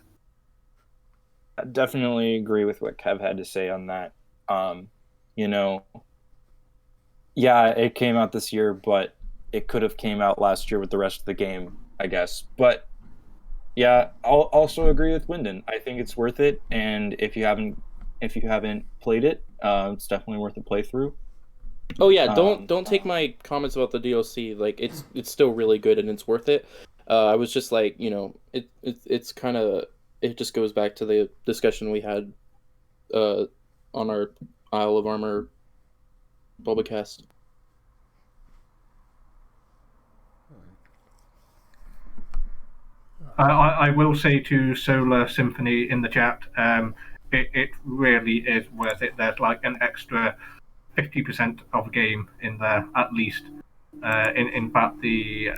I definitely agree with what Kev had to say on that. Yeah, it came out this year, but it could have came out last year with the rest of the game, I guess. But yeah, I'll also agree with Wyndon. I think it's worth it, and if you haven't played it, it's definitely worth a playthrough. oh yeah, don't take my comments about the DLC. Like it's still really good and it's worth it. I was just like, it's kind of, it just goes back to the discussion we had on our Isle of Armor Bulbacast. I will say to Solar Symphony in the chat, it really is worth it. There's like an extra 50% of game in there at least. In fact, the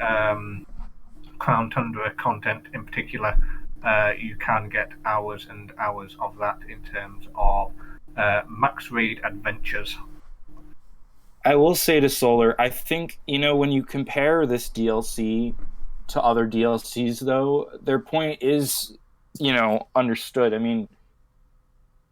Crown Tundra content in particular, you can get hours and hours of that in terms of max raid adventures. I will say to Solar, I think, when you compare this DLC to other DLCs, though, their point is, understood. I mean,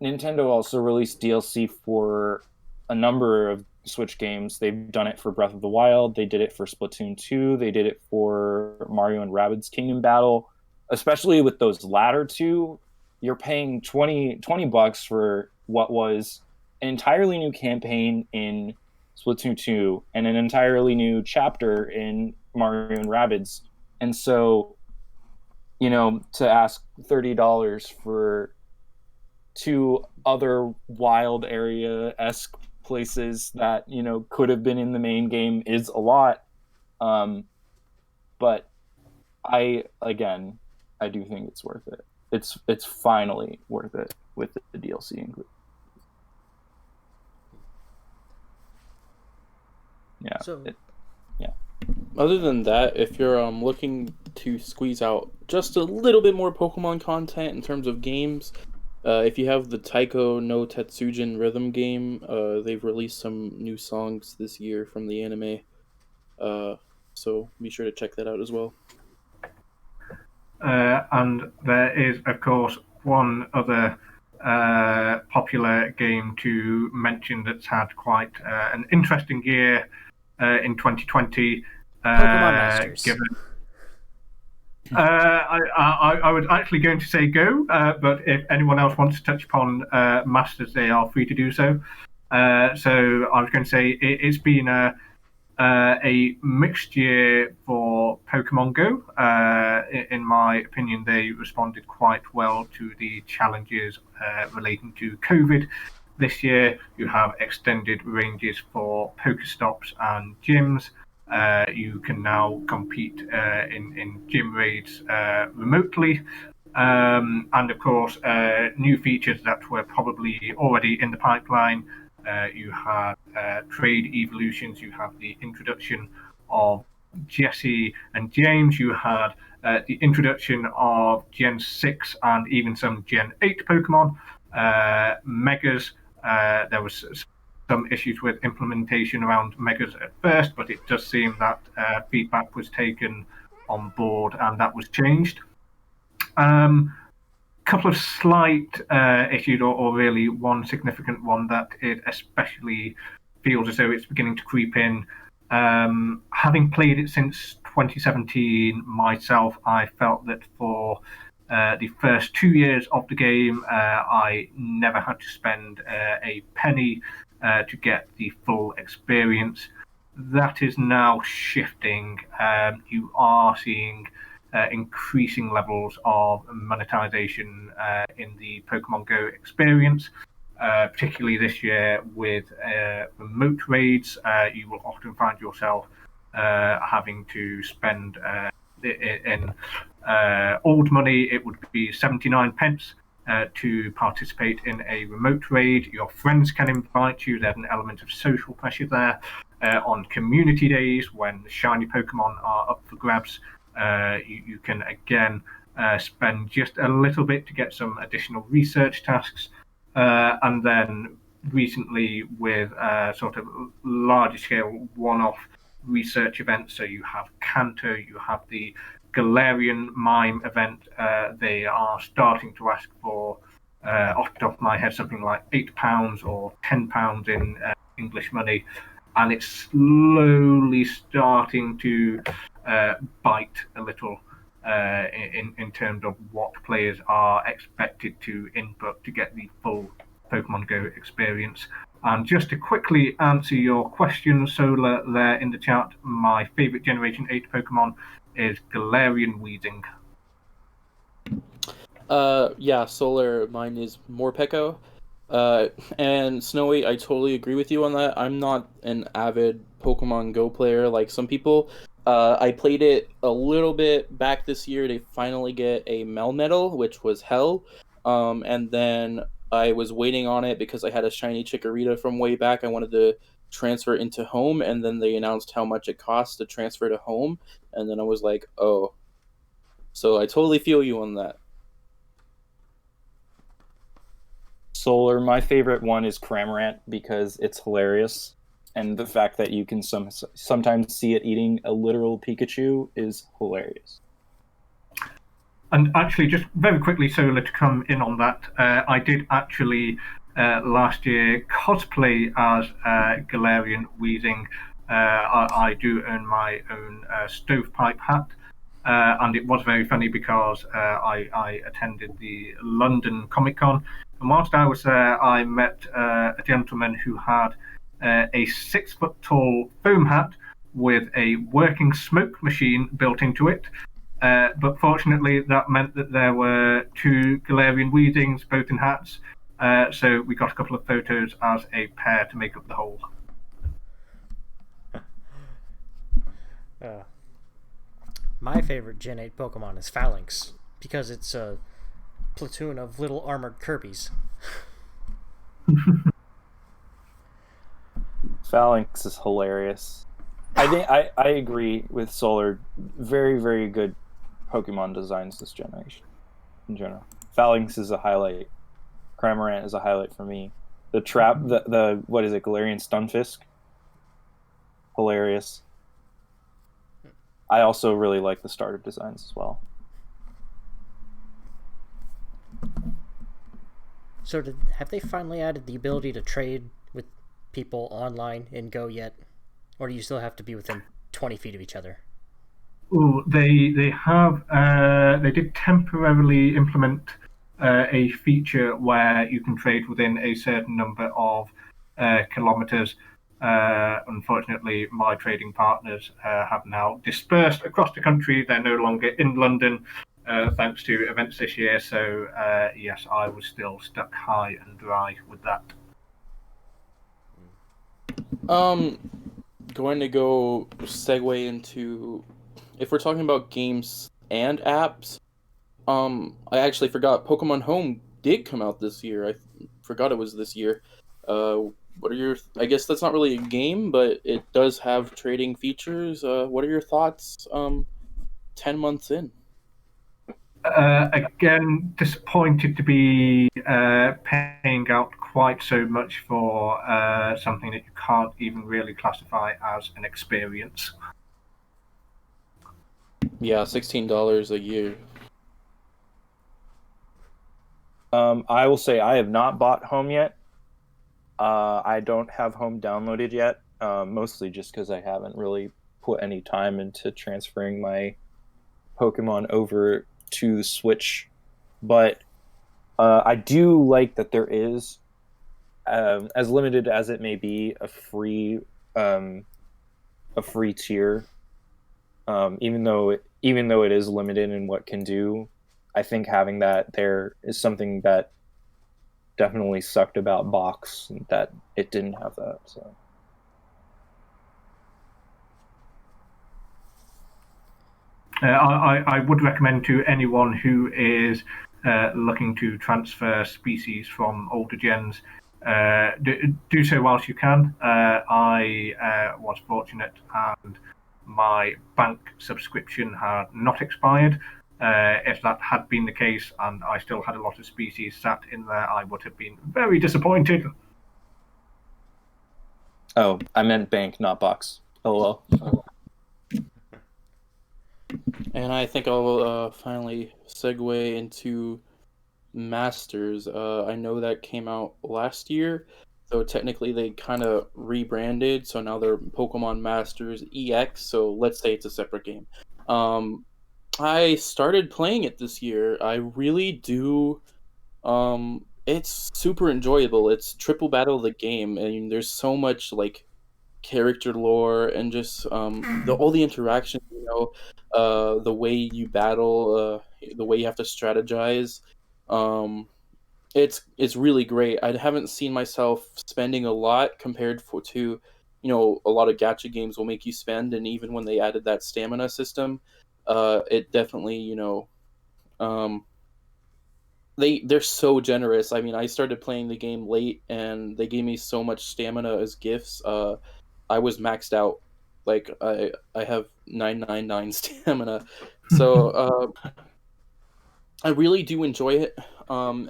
Nintendo also released DLC for a number of Switch games. They've done it for Breath of the Wild. They did it for Splatoon 2. They did it for Mario and Rabbids Kingdom Battle. Especially with those latter two, you're paying $20 for what was an entirely new campaign in Splatoon 2 and an entirely new chapter in Mario and Rabbids. And so, to ask $30 for two other wild area-esque places that, could have been in the main game is a lot. But I do think it's worth it. It's finally worth it with the DLC included. Yeah. Yeah. Other than that, if you're looking to squeeze out just a little bit more Pokemon content in terms of games, if you have the Taiko no Tetsujin rhythm game, they've released some new songs this year from the anime. So be sure to check that out as well. And there is, of course, one other popular game to mention that's had quite an interesting year in 2020. Pokemon Masters. I was actually going to say Go, but if anyone else wants to touch upon Masters, they are free to do so. So I was going to say it's been a mixed year for Pokemon Go. In my opinion, they responded quite well to the challenges relating to COVID. This year, you have extended ranges for Pokestops and gyms. You can now compete in gym raids remotely. And of course, new features that were probably already in the pipeline. You have trade evolutions. You have the introduction of Jesse and James. You had the introduction of Gen 6 and even some Gen 8 Pokemon. Megas. There was some issues with implementation around Megas at first, but it does seem that feedback was taken on board and that was changed. Couple of slight issues, or really one significant one that it especially feels as though it's beginning to creep in. Having played it since 2017 myself, I felt that for the first 2 years of the game, I never had to spend a penny to get the full experience. that is now shifting. You are seeing increasing levels of monetization in the Pokemon Go experience, particularly this year with remote raids. You will often find yourself having to spend in old money. It would be 79 pence to participate in a remote raid. Your friends can invite you. There's an element of social pressure there. On community days, when shiny Pokemon are up for grabs, you can again spend just a little bit to get some additional research tasks. And then recently with sort of larger scale one-off research events, so you have Kanto, you have the Galarian Mime event, they are starting to ask for, off the top of my head, something like £8 or £10 in English money, and it's slowly starting to bite a little in terms of what players are expected to input to get the full Pokemon Go experience. And just to quickly answer your question, Solar, there in the chat, my favourite Generation 8 Pokemon is Galarian Weezing. Yeah, Solar, mine is Morpeko. And Snowy, I totally agree with you on that. I'm not an avid Pokemon Go player like some people. I played it a little bit back this year to finally get a Melmetal, which was hell. And then I was waiting on it because I had a shiny Chikorita from way back. I wanted to transfer into home, and then they announced how much it costs to transfer to home, and then I was like, oh. So I totally feel you on that. Solar, my favorite one is Cramorant because it's hilarious, and the fact that you can sometimes see it eating a literal Pikachu is hilarious. And actually, just very quickly, Solar, to come in on that, I did actually last year cosplay as Galarian Weezing. I do own my own stovepipe hat, and it was very funny because I attended the London Comic Con, and whilst I was there, I met a gentleman who had a 6-foot tall foam hat with a working smoke machine built into it. But fortunately, that meant that there were 2 Galarian Weezings, both in hats. So we got a couple of photos as a pair to make up the whole. My favorite Gen 8 Pokemon is Phalanx, because it's a platoon of little armored Kirbys. Phalanx is hilarious. I think I agree with Solar. Very, very good Pokemon designs this generation in general. Phalanx is a highlight. Cramorant is a highlight for me. The trap, the what is it, Galarian Stunfisk? Hilarious. I also really like the starter designs as well. So have they finally added the ability to trade with people online in Go yet? Or do you still have to be within 20 feet of each other? Ooh, they have they did temporarily implement a feature where you can trade within a certain number of kilometers. Unfortunately, my trading partners have now dispersed across the country. They're no longer in London, thanks to events this year. So yes, I was still stuck high and dry with that. Going to go segue into, if we're talking about games and apps, I actually forgot Pokemon Home did come out this year. I forgot it was this year. What are your? I guess that's not really a game, but it does have trading features. What are your thoughts? 10 months in. Again, disappointed to be paying out quite so much for something that you can't even really classify as an experience. Yeah, $16 a year. I will say I have not bought Home yet. I don't have Home downloaded yet, mostly just because I haven't really put any time into transferring my Pokemon over to the Switch. But I do like that there is, as limited as it may be, a free a free tier, even though it is limited in what can do. I think having that there is something that definitely sucked about Box, that it didn't have that. So. I would recommend to anyone who is looking to transfer species from older gens, do so whilst you can. I was fortunate and my bank subscription had not expired. If that had been the case and I still had a lot of species sat in there, I would have been very disappointed. Oh, I meant bank, not Box. Oh well. And I think I'll finally segue into Masters. I know that came out last year, so technically they kind of rebranded. So now they're Pokemon Masters EX. So let's say it's a separate game. I started playing it this year. I really do. It's super enjoyable. It's triple battle the game, and there's so much like character lore and just all the interaction, the way you battle, the way you have to strategize. It's really great. I haven't seen myself spending a lot compared to a lot of gacha games will make you spend, and even when they added that stamina system, it definitely um they're so generous. I mean, I started playing the game late and they gave me so much stamina as gifts. I was maxed out. Like I have 999 stamina. So I really do enjoy it. And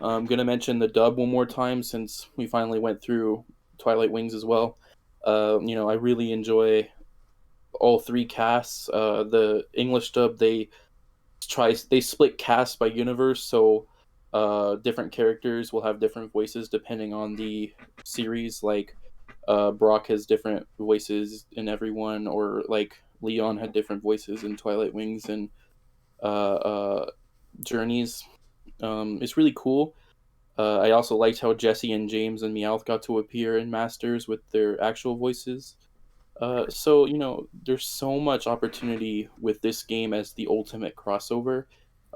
I'm gonna mention the dub one more time since we finally went through Twilight Wings as well. I really enjoy all three casts. The English dub, they split casts by universe, so different characters will have different voices depending on the series. Like Brock has different voices in everyone, or like Leon had different voices in Twilight Wings and Journeys. It's really cool. I also liked how Jesse and James and Meowth got to appear in Masters with their actual voices. So there's so much opportunity with this game as the ultimate crossover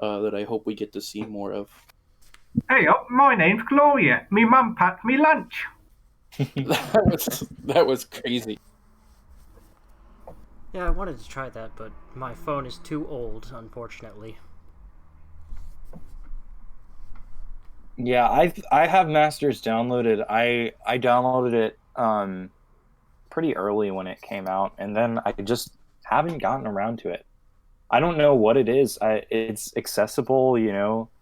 that I hope we get to see more of. Hey, my name's Gloria. Me mum packed me lunch. That was crazy. Yeah, I wanted to try that, but my phone is too old, unfortunately. Yeah, I have Masters downloaded. I downloaded it pretty early when it came out, and then I just haven't gotten around to it. I don't know what it is. It's accessible,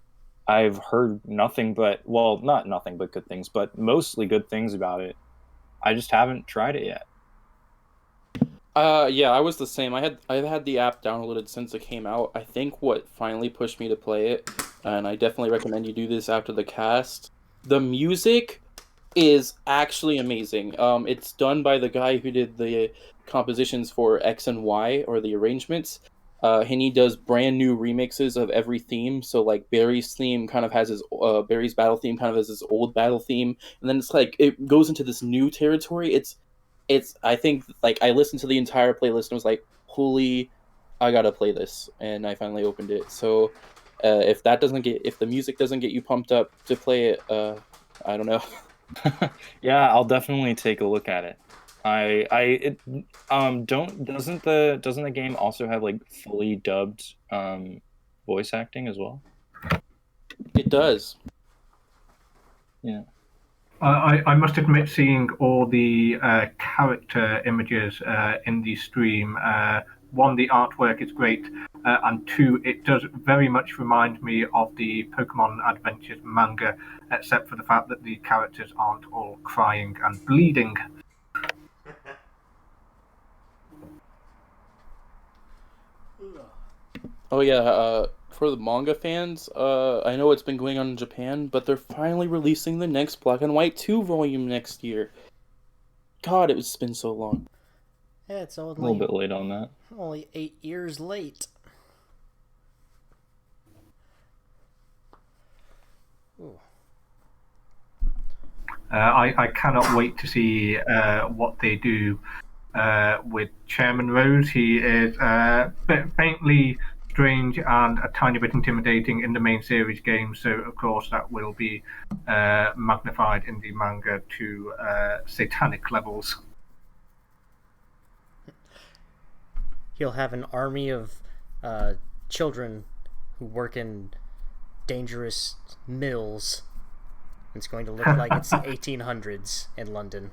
I've heard nothing but, well, not nothing but good things, but mostly good things about it. I just haven't tried it yet. Yeah, I was the same. I've had the app downloaded since it came out. I think what finally pushed me to play it, and I definitely recommend you do this after the cast. The music is actually amazing. It's done by the guy who did the compositions for X and Y, or the arrangements. And he does brand new remixes of every theme. So like Barry's theme kind of has his Barry's battle theme kind of has his old battle theme, and then it's like it goes into this new territory. It's I think like I listened to the entire playlist and was like, holy, I gotta play this, and I finally opened it. So if the music doesn't get you pumped up to play it, I don't know. Yeah, I'll definitely take a look at it. Doesn't the game also have like fully dubbed voice acting as well? It does. Yeah. I must admit, seeing all the character images in the stream, one, the artwork is great, and two, it does very much remind me of the Pokemon Adventures manga, except for the fact that the characters aren't all crying and bleeding. Oh yeah, for the manga fans, I know it's been going on in Japan, but they're finally releasing the next Black and White 2 volume next year. God, it's been so long. Yeah, it's A little bit late on that. only 8 years late. Ooh. I cannot wait to see what they do with Chairman Rose. He is faintly strange and a tiny bit intimidating in the main series game, so of course that will be magnified in the manga to satanic levels. He'll have an army of children who work in dangerous mills. It's going to look like it's the 1800s in London.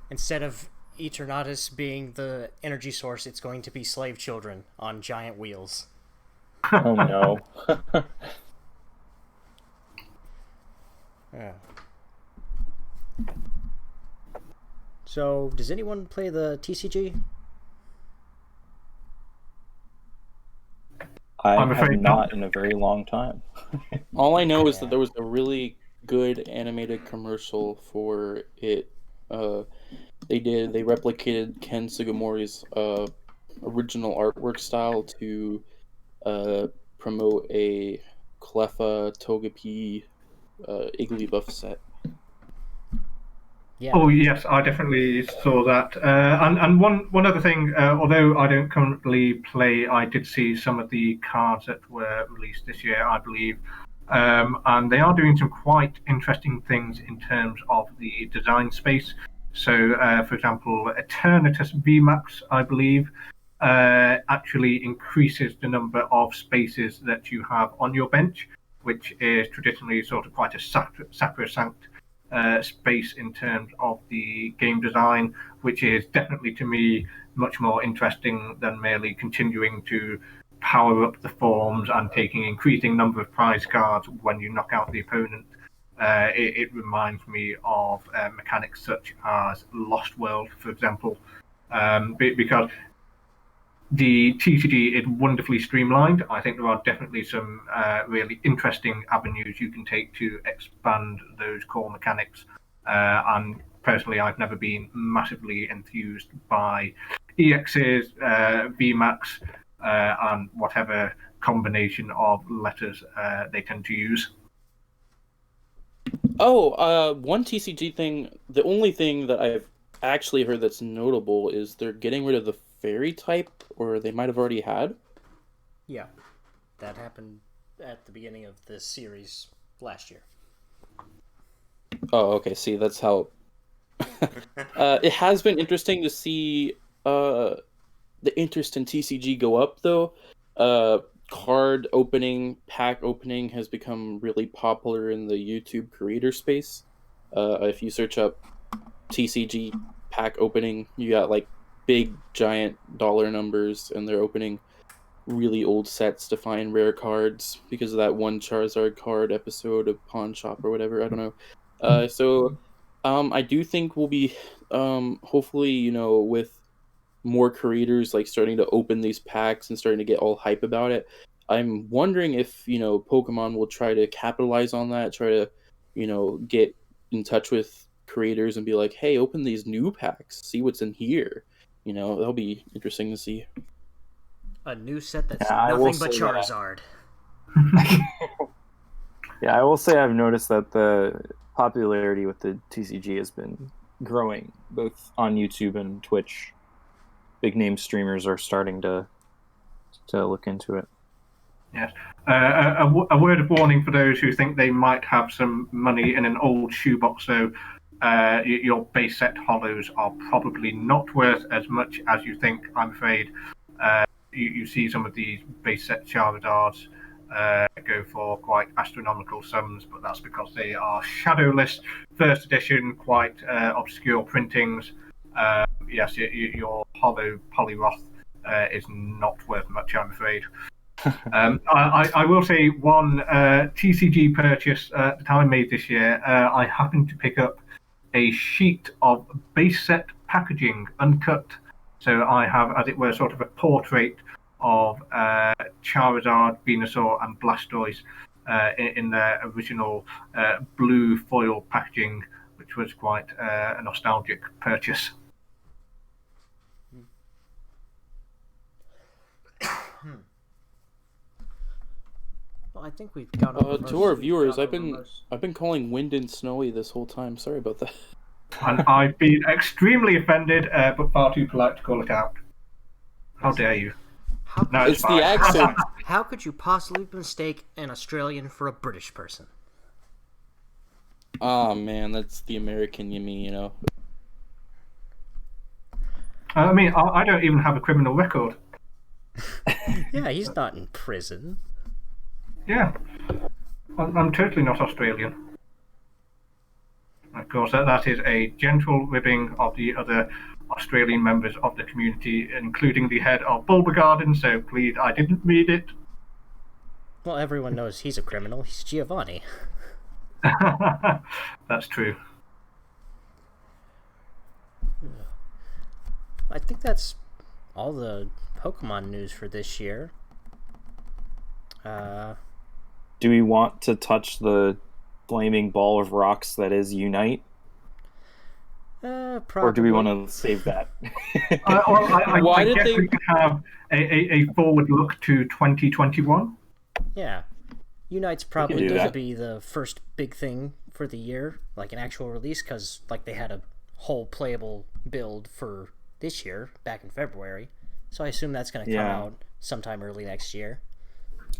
Instead of Eternatus being the energy source, it's going to be slave children on giant wheels. Oh no. Yeah. So, does anyone play the TCG? I'm I have afraid not in a very long time. All I know is that there was a really good animated commercial for it. They replicated Ken Sugimori's original artwork style to promote a Cleffa Togepi Igglybuff set. Yeah. Oh yes, I definitely saw that. And one other thing, although I don't currently play, I did see some of the cards that were released this year, I believe, and they are doing some quite interesting things in terms of the design space. So, for example, Eternatus VMAX, I believe, actually increases the number of spaces that you have on your bench, which is traditionally sort of quite a sacrosanct space in terms of the game design, which is definitely to me much more interesting than merely continuing to power up the forms and taking increasing number of prize cards when you knock out the opponent. It reminds me of mechanics such as Lost World, for example, because the TCG is wonderfully streamlined. I think there are definitely some really interesting avenues you can take to expand those core mechanics. And personally, I've never been massively enthused by EXs, VMAX, and whatever combination of letters they tend to use. Oh, one TCG thing. The only thing that I've actually heard that's notable is they're getting rid of the fairy type, or they might have already had. Yeah. That happened at the beginning of this series last year. Oh, okay. See, that's how. It has been interesting to see the interest in TCG go up, though. Card opening, pack opening has become really popular in the YouTube creator space. If you search up TCG pack opening, you got like big giant dollar numbers, and they're opening really old sets to find rare cards because of that one Charizard card episode of Pawn Shop or whatever. I don't know. So I do think we'll be hopefully, with more creators like starting to open these packs and starting to get all hype about it. I'm wondering if, Pokemon will try to capitalize on that, try to, get in touch with creators and be like, hey, open these new packs, see what's in here. That'll be interesting to see. A new set that's Yeah, I will nothing but say that. Charizard. Yeah, I will say I've noticed that the popularity with the TCG has been growing, both on YouTube and Twitch. Big name streamers are starting to look into it. Yes. A word of warning for those who think they might have some money in an old shoebox, though. Your base set hollows are probably not worth as much as you think, I'm afraid. You see some of these base set Charizards go for quite astronomical sums, but that's because they are shadowless, first edition, quite obscure printings. Yes, your hollow Poliwrath is not worth much, I'm afraid. I will say one TCG purchase that I made this year. I happened to pick up a sheet of base set packaging, uncut. So I have, as it were, sort of a portrait of Charizard, Venusaur, and Blastoise in their original blue foil packaging, which was quite a nostalgic purchase. Well, I think we've got To our viewers, I've been calling Wind and Snowy this whole time. Sorry about that. And I've been extremely offended, but far too polite to call it out. How dare you? No, It's the accent. How could you possibly mistake an Australian for a British person? Oh man, that's the American in me, I mean, I don't even have a criminal record. Yeah, he's not in prison. Yeah, I'm totally not Australian. Of course, that is a gentle ribbing of the other Australian members of the community, including the head of Bulbagarden, so please, I didn't read it. Well, everyone knows he's a criminal. He's Giovanni. That's true. I think that's all the Pokemon news for this year. Do we want to touch the flaming ball of rocks that is Unite? Probably. Or do we want to save that? I guess we could have a forward look to 2021. Yeah. Unite's probably do going to that. be the first big thing for the year, like an actual release, because like they had a whole playable build for this year, back in February. So I assume that's going to come out sometime early next year.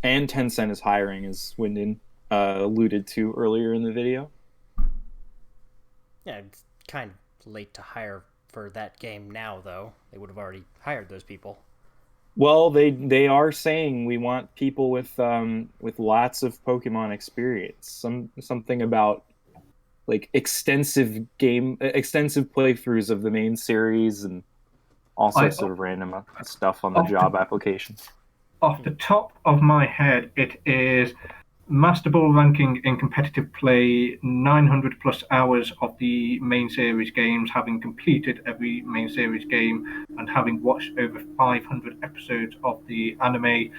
And Tencent is hiring, as Wyndon alluded to earlier in the video. Yeah, it's kind of late to hire for that game now, though. They would have already hired those people. Well, they are saying we want people with lots of Pokemon experience. Something about like extensive playthroughs of the main series and all sorts of random stuff on the job applications. Off the top of my head, it is Master Ball ranking in competitive play 900 plus hours of the main series games, having completed every main series game and having watched over 500 episodes of the anime.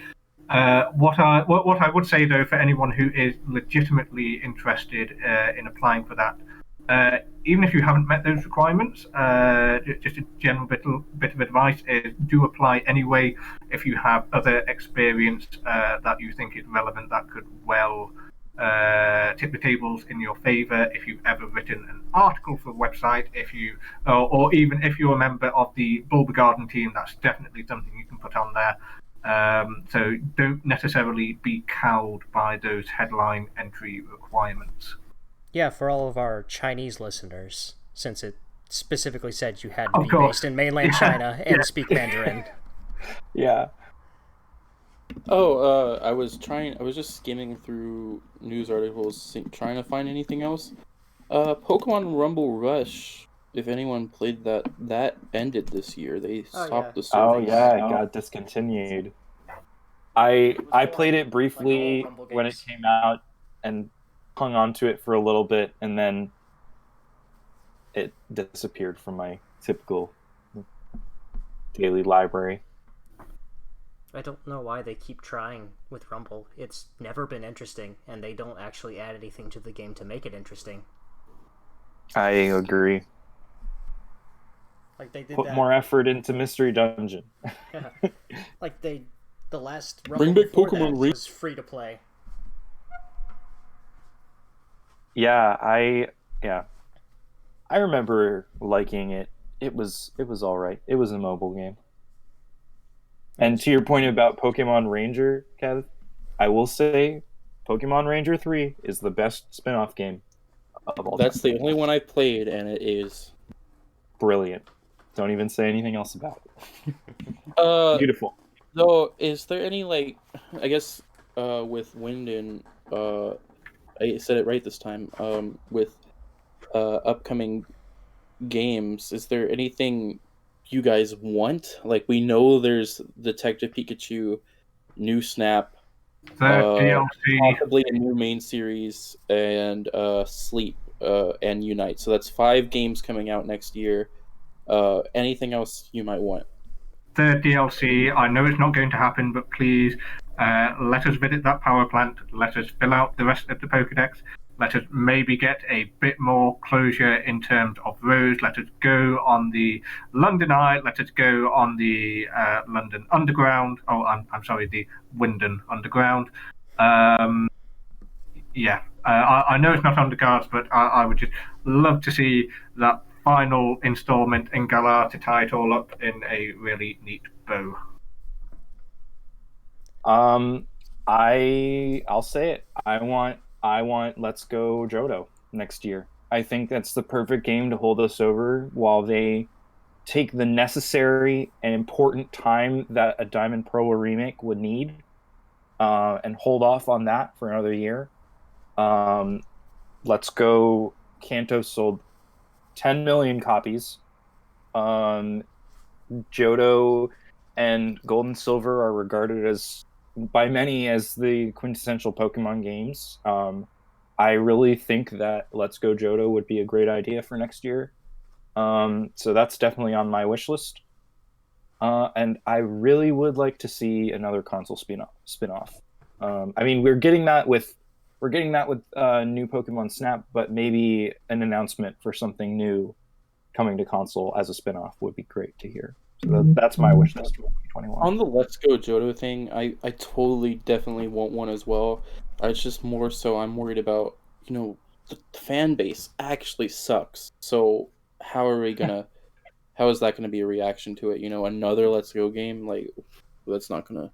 What I would say though, for anyone who is legitimately interested in applying for that, even if you haven't met those requirements, just a general bit of advice is do apply anyway if you have other experience that you think is relevant that could well tip the tables in your favor. If you've ever written an article for a website, or even if you're a member of the Bulbagarden team, that's definitely something you can put on there. So don't necessarily be cowed by those headline entry requirements. Yeah, for all of our Chinese listeners, since it specifically said you had to be course. based in mainland China and speak Mandarin. Yeah. Oh, I was just skimming through news articles, trying to find anything else. Pokemon Rumble Rush, if anyone played that ended this year. They stopped the service. Oh yeah, it got discontinued. I played it briefly when it came out and hung on to it for a little bit, and then it disappeared from my typical daily library. I don't know why they keep trying with Rumble. It's never been interesting, and they don't actually add anything to the game to make it interesting. I agree. Like they did Put more effort into Mystery Dungeon. Yeah. Like the last Bring Rumble back before Pokemon that Re- was free to play. Yeah, I remember liking it. It was all right. It was a mobile game. And to your point about Pokemon Ranger, Kev, I will say Pokemon Ranger 3 is the best spin-off game of all time. That's the only one I played, and it is Brilliant. Don't even say anything else about it. Beautiful. So, is there any, I guess, with Wyndon, I said it right this time, with upcoming games, is there anything you guys want? Like, we know there's Detective Pikachu, New Snap, DLC. possibly a new main series, and Sleep, and Unite. So that's 5 games coming out next year. Anything else you might want? Third DLC. I know it's not going to happen, but please let us visit that power plant. Let us fill out the rest of the Pokedex. Let us maybe get a bit more closure in terms of roads. Let us go on the London Eye. Let us go on the London Underground. Oh, I'm sorry, the Wyndon Underground. Yeah, I know it's not Underguards, but I would just love to see that final installment in Galar to tie it all up in a really neat bow? I'll say it. I want Let's Go Johto next year. I think that's the perfect game to hold us over while they take the necessary and important time that a Diamond Pearl remake would need, and hold off on that for another year. Let's Go Kanto sold 10 million copies. Johto and Gold and Silver are regarded as by many as the quintessential Pokemon games. I really think that Let's Go Johto would be a great idea for next year. So that's definitely on my wish list. And I really would like to see another console spin-off. I mean, we're getting that with new Pokemon Snap, but maybe an announcement for something new coming to console as a spin-off would be great to hear. So that's my wish list for 2021. On the Let's Go Johto thing, I totally definitely want one as well. It's just more so I'm worried about, the fan base actually sucks. So how is that gonna be a reaction to it? Another Let's Go game? Like, that's not gonna...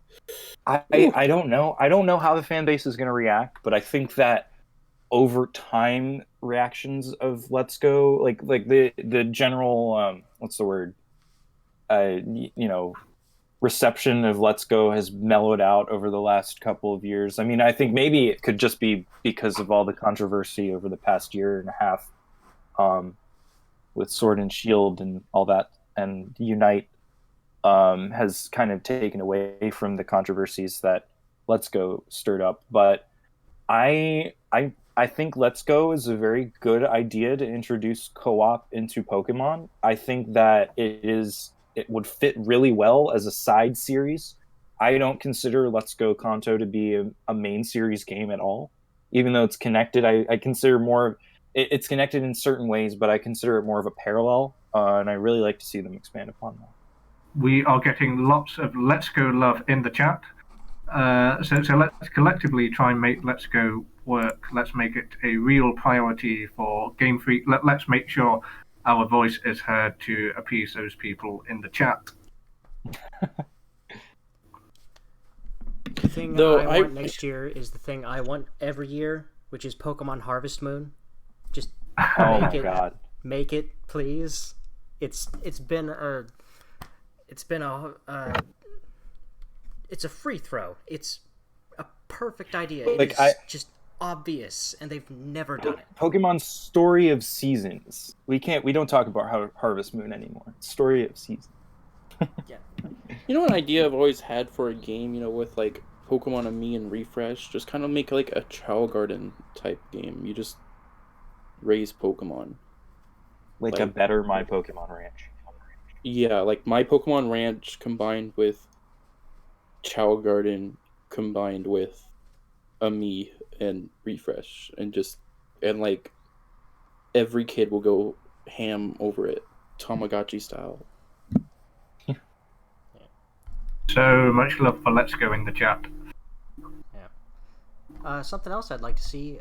I don't know. I don't know how the fan base is gonna react, but I think that over time reactions of Let's Go, like the general what's the word? Reception of Let's Go has mellowed out over the last couple of years. I mean, I think maybe it could just be because of all the controversy over the past year and a half, with Sword and Shield and all that, and Unite has kind of taken away from the controversies that Let's Go stirred up. But I think Let's Go is a very good idea to introduce co-op into Pokemon. I think that it would fit really well as a side series. I don't consider Let's Go Kanto to be a main series game at all. Even though it's connected, I consider more... It's connected in certain ways, but I consider it more of a parallel, and I really like to see them expand upon that. We are getting lots of Let's Go love in the chat. So let's collectively try and make Let's Go work. Let's make it a real priority for Game Freak. Let's make sure our voice is heard to appease those people in the chat. The thing I want next year is the thing I want every year, which is Pokemon Harvest Moon. Just make it, please. It's a free throw. It's a perfect idea. It's just obvious, and they've never done it. Pokemon Story of Seasons. We don't talk about Harvest Moon anymore. Story of Seasons. Yeah. An idea I've always had for a game, with like Pokemon Me and Refresh, just kind of make like a Garden type game. You just raise Pokemon. Like a better My Pokemon Ranch. Yeah, like My Pokemon Ranch combined with Garden combined with a Me and Refresh, and like every kid will go ham over it, Tamagotchi style. So much love for Let's Go in the chat. Yeah. Something else I'd like to see.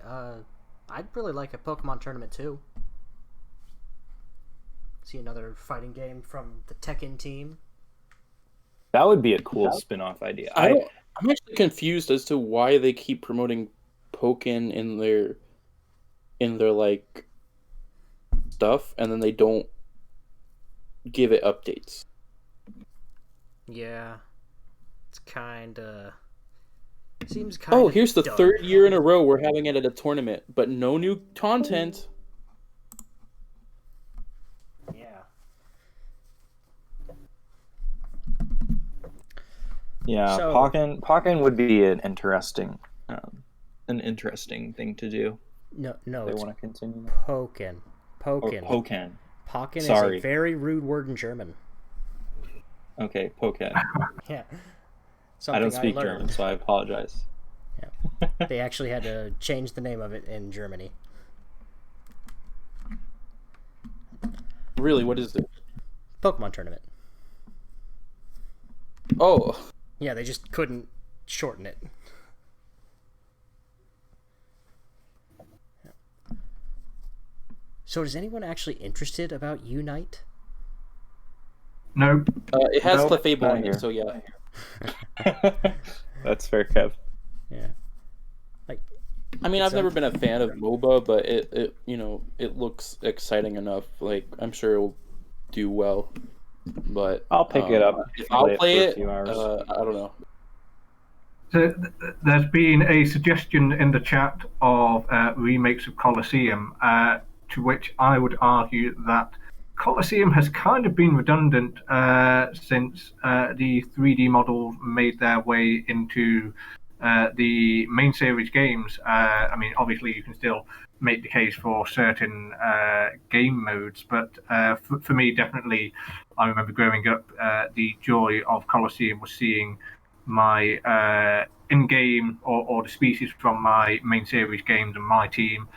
I'd really like a Pokemon tournament too. See another fighting game from the Tekken team. That would be a cool spin-off idea. I'm actually confused as to why they keep promoting Pokken in their like stuff, and then they don't give it updates. Yeah, it's seems kind. Oh, here's the third year in a row we're having it at a tournament, but no new content. Yeah, so, Pokken would be an interesting thing to do. No, they want to continue. Pokken. Pokken Is a very rude word in German. Okay, Pokken. Yeah. I don't speak German, so I apologize. Yeah. They actually had to change the name of it in Germany. Really, what is it? Pokemon tournament. Oh. Yeah, they just couldn't shorten it. So is anyone actually interested about Unite? No. It has Nope, Clefable not in here. it, so yeah. That's fair, Kev. Yeah. Like, I mean, It's I've never been a fan of MOBA, but it it looks exciting enough. Like, I'm sure it'll do well. But I'll pick it up. if I'll play for a it, few hours. I don't know. So there's been a suggestion in the chat of remakes of Coliseum, to which I would argue that Coliseum has kind of been redundant since the 3D models made their way into the main series games. I mean, obviously, you can still make the case for certain game modes, but for me, definitely, I remember growing up, the joy of Coliseum was seeing my in-game or the species from my main series games and my team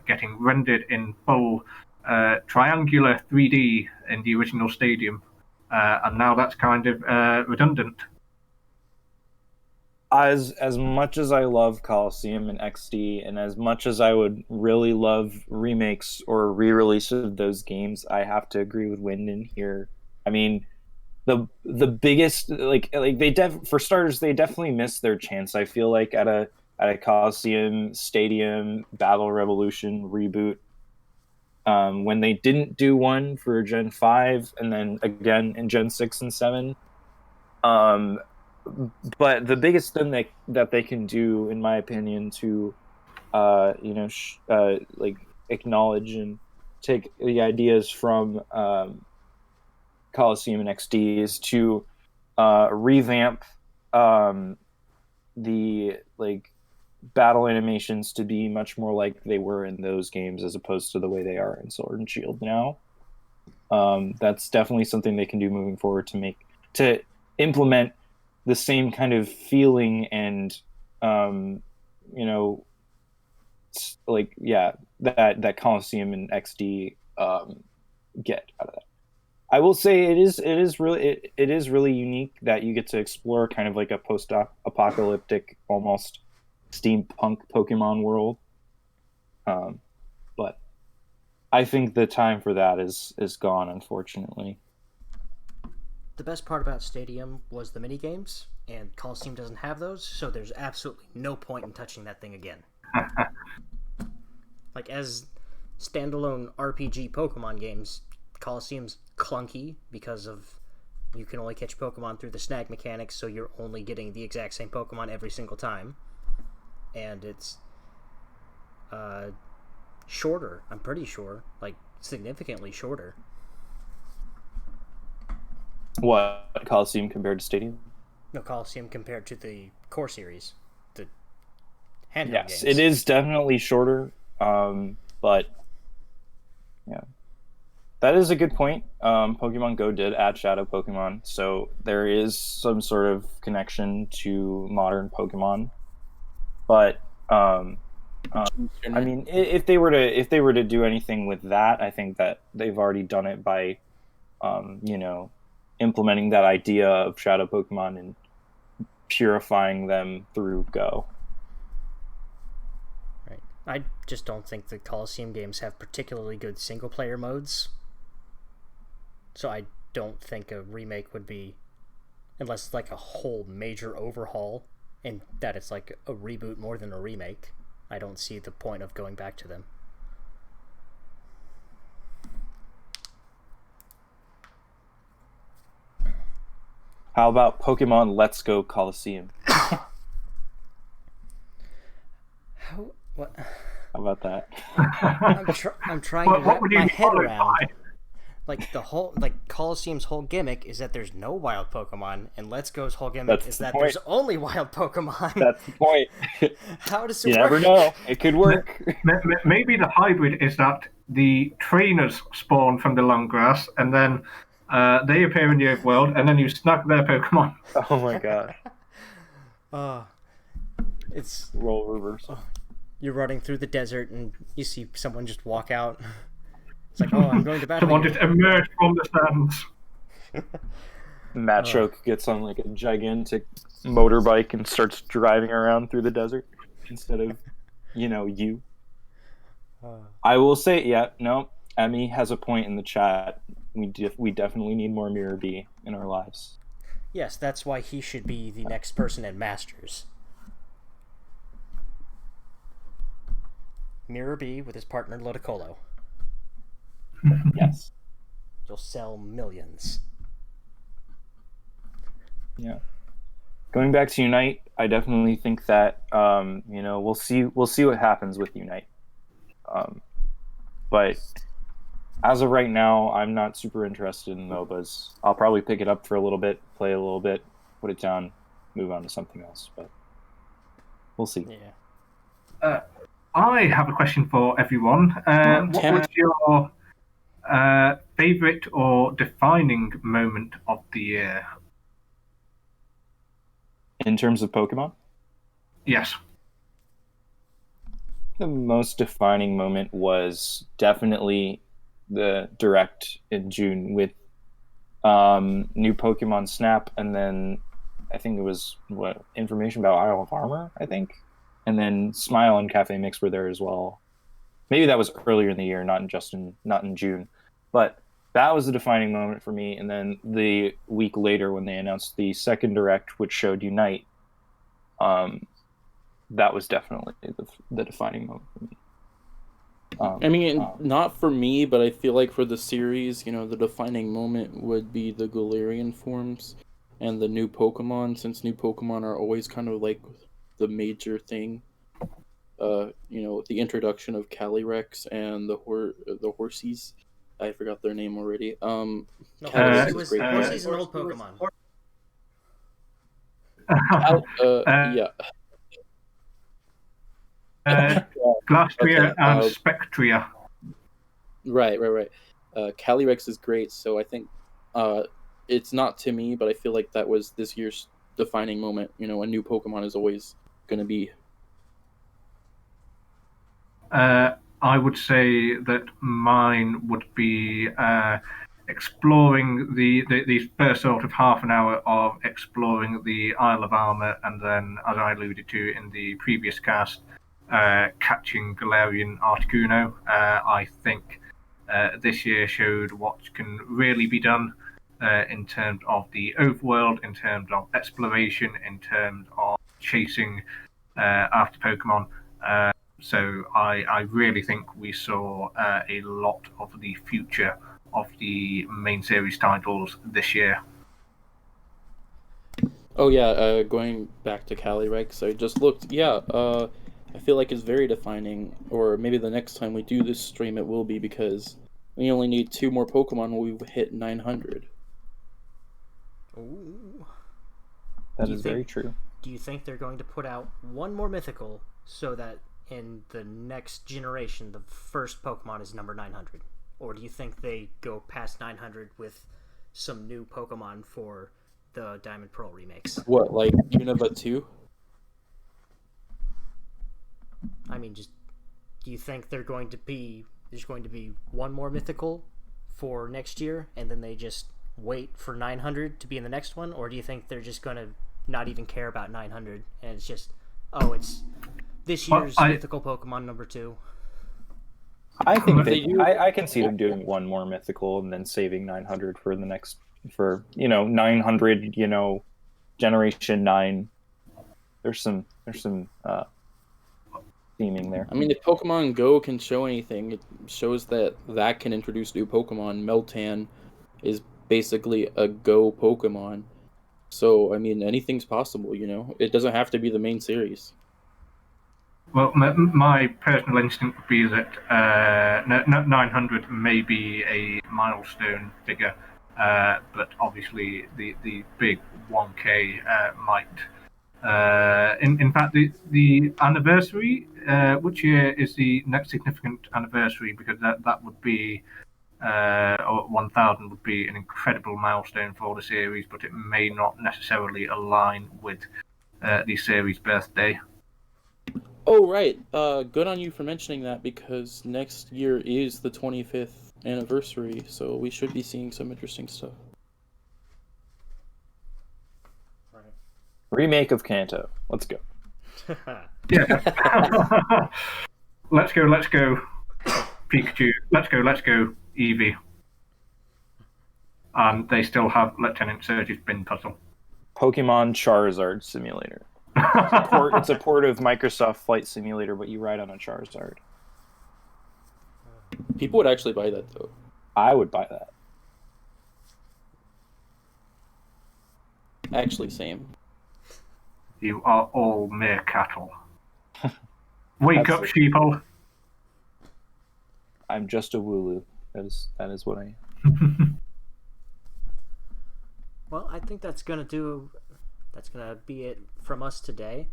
getting rendered in full triangular 3D in the original stadium, and now that's kind of redundant. As much as I love Coliseum and XD, and as much as I would really love remakes or re-release of those games, I have to agree with Wyndon here. I mean, the biggest like for starters, they definitely missed their chance. I feel like at a Coliseum Stadium Battle Revolution reboot, when they didn't do one for Gen 5 and then again in Gen 6 and 7. But the biggest thing that they can do, in my opinion, to like acknowledge and take the ideas from Coliseum and XD is to revamp the like battle animations to be much more like they were in those games as opposed to the way they are in Sword and Shield now. That's definitely something they can do moving forward to implement the same kind of feeling and that Coliseum and XD get out of that. I will say it is really unique that you get to explore kind of like a post-apocalyptic, almost steampunk Pokemon world. But I think the time for that is gone, unfortunately. The best part about Stadium was the minigames, and Coliseum doesn't have those, so there's absolutely no point in touching that thing again. Like, as standalone RPG Pokemon games, Coliseum's clunky because of you can only catch Pokemon through the snag mechanics, so you're only getting the exact same Pokemon every single time. And it's shorter, I'm pretty sure. Like, significantly shorter. What, Coliseum compared to Stadium? No, Coliseum compared to the core series. The handheld Yes, games. it is definitely shorter, but yeah. That is a good point. Pokemon Go did add Shadow Pokemon, so there is some sort of connection to modern Pokemon. But I mean, if they were to do anything with that, I think that they've already done it by, implementing that idea of Shadow Pokemon and purifying them through Go. Right. I just don't think the Coliseum games have particularly good single-player modes. So I don't think a remake would be, unless it's like a whole major overhaul, and that it's like a reboot more than a remake. I don't see the point of going back to them. How about Pokemon Let's Go Coliseum? What? How about that? I'm trying to wrap my head around. By? Like, the whole, like, Coliseum's whole gimmick is that there's no wild Pokemon, and Let's Go's whole gimmick is that there's only wild Pokemon. That's the point. How does it You work? never know. It could work. Maybe the hybrid is that the trainers spawn from the long grass, and then they appear in the Earth world, and then you snag their Pokemon. Oh my god. It's Role reversal. You're running through the desert, and you see someone just walk out. It's like, oh, I'm going to battle. Someone just emerged from the sands. Machoke gets on like a gigantic motorbike and starts driving around through the desert instead of, you. I will say, Emmy has a point in the chat. We definitely need more Mirror B in our lives. Yes, that's why he should be the next person at Masters. Mirror B with his partner Ludicolo. Yes. You'll sell millions. Yeah. Going back to Unite, I definitely think that we'll see what happens with Unite. But as of right now, I'm not super interested in MOBAs. I'll probably pick it up for a little bit, play a little bit, put it down, move on to something else. But we'll see. Yeah. I have a question for everyone. What was your favorite or defining moment of the year? In terms of Pokemon? Yes. The most defining moment was definitely the Direct in June with new Pokemon Snap, and then I think it was information about Isle of Armor, I think, and then Smile and Cafe Mix were there as well. Maybe that was earlier in the year, not in June, but that was the defining moment for me. And then the week later, when they announced the second Direct, which showed Unite, that was definitely the defining moment for me. I mean, not for me, but I feel like for the series, the defining moment would be the Galarian forms and the new Pokemon, since new Pokemon are always kind of like the major thing. The introduction of Calyrex and the Horsies. I forgot their name already. Horsey's an old Pokemon. Yeah. Glastria and Spectria. Right. Calyrex is great, so I think it's not to me, but I feel like that was this year's defining moment. A new Pokemon is always going to be. I would say that mine would be exploring the first sort of half an hour of exploring the Isle of Armor, and then, as I alluded to in the previous cast, catching Galarian Articuno. I think this year showed what can really be done in terms of the overworld, in terms of exploration, in terms of chasing after Pokemon. So I really think we saw a lot of the future of the main series titles this year. Oh yeah, going back to Calyrex, I just looked. Yeah, I feel like it's very defining. Or maybe the next time we do this stream, it will be, because we only need 2 more Pokemon. We've hit 900. Ooh. That is very true. Do you think they're going to put out one more mythical so that in the next generation, the first Pokemon is number 900? Or do you think they go past 900 with some new Pokemon for the Diamond Pearl remakes? What, like Unova 2? I mean, do you think there's going to be one more mythical for next year, and then they just wait for 900 to be in the next one? Or do you think they're just going to not even care about 900, and it's just, it's this year's mythical Pokemon number 2? I think I can see them doing one more mythical and then saving 900 for the next, 900, generation 9. There's some theming there. I mean, if Pokemon Go can show anything, it shows that can introduce new Pokemon. Meltan is basically a Go Pokemon. So, I mean, anything's possible, It doesn't have to be the main series. Well, my personal instinct would be that 900 may be a milestone figure, but obviously the big 1K might. In fact, the anniversary, which year is the next significant anniversary? Because that would be, or 1000 would be an incredible milestone for the series, but it may not necessarily align with the series' birthday. Oh, right. Good on you for mentioning that, because next year is the 25th anniversary, so we should be seeing some interesting stuff. Right. Remake of Kanto. Let's go. Yeah. Let's go. Pikachu, let's go, Eevee. And they still have Lieutenant Surge's bin puzzle. Pokemon Charizard Simulator. It's a port of Microsoft Flight Simulator, but you ride on a Charizard. People would actually buy that, though. I would buy that. Actually, same. You are all mere cattle. Wake up, That's sheeple. I'm just a Wooloo. That is what I am. Well, I think that's gonna be it from us today.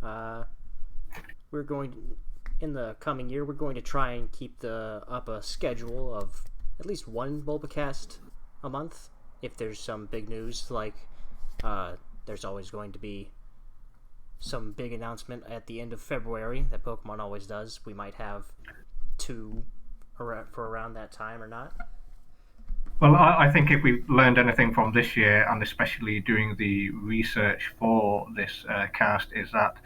We're going to, in the coming year, we're going to try and keep up a schedule of at least one Bulbacast a month. If there's some big news, like there's always going to be some big announcement at the end of February that Pokemon always does. We might have two for around that time or not. Well, I think if we've learned anything from this year, and especially doing the research for this cast, is that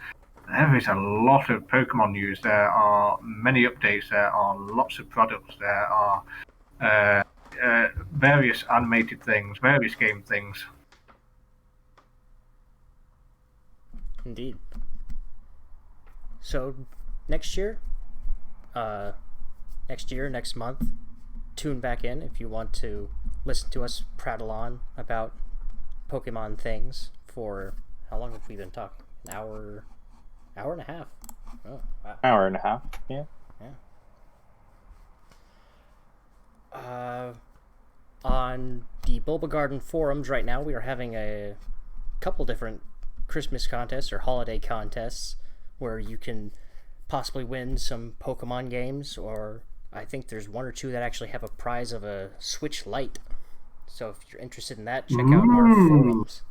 there is a lot of Pokemon news. There are many updates. There are lots of products. There are various animated things, various game things. Indeed. So, next month, tune back in if you want to listen to us prattle on about Pokemon things for how long have we been talking? An hour and a half. Oh, wow. Hour and a half, yeah. On the Bulbagarden forums right now, we are having a couple different Christmas contests or holiday contests where you can possibly win some Pokemon games, or I think there's one or two that actually have a prize of a Switch Lite. So if you're interested in that, check out our forums.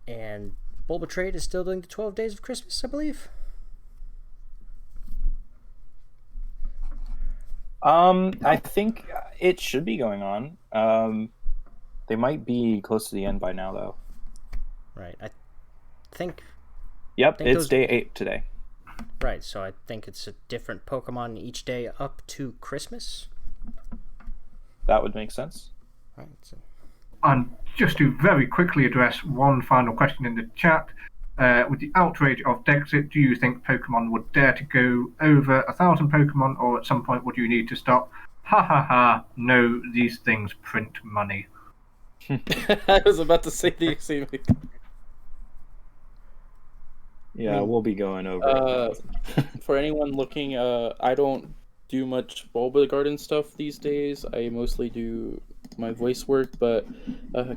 And Bulba Trade is still doing the 12 Days of Christmas, I believe. I think it should be going on. They might be close to the end by now, though. Right. I think... Yep, it's day 8 today. Right, so I think it's a different Pokemon each day up to Christmas. That would make sense. Right. So... And just to very quickly address one final question in the chat, with the outrage of Dexit, do you think Pokemon would dare to go over 1,000 Pokemon, or at some point would you need to stop? Ha ha ha, no, these things print money. I was about to say the same thing. Yeah, we'll be going over. For anyone looking, I don't do much Bulbagarden stuff these days. I mostly do my voice work, but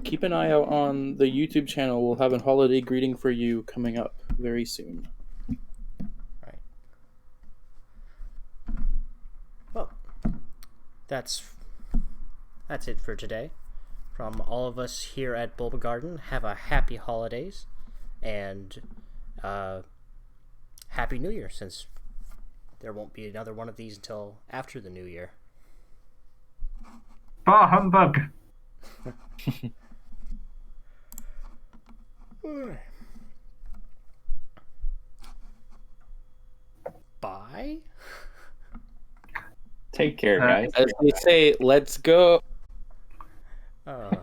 keep an eye out on the YouTube channel. We'll have a holiday greeting for you coming up very soon. Right. Well, that's it for today. From all of us here at Bulbagarden, have a happy holidays and Happy New Year, since there won't be another one of these until after the New Year. Bah humbug! Bye? Take care, guys. As they say, let's go. Oh.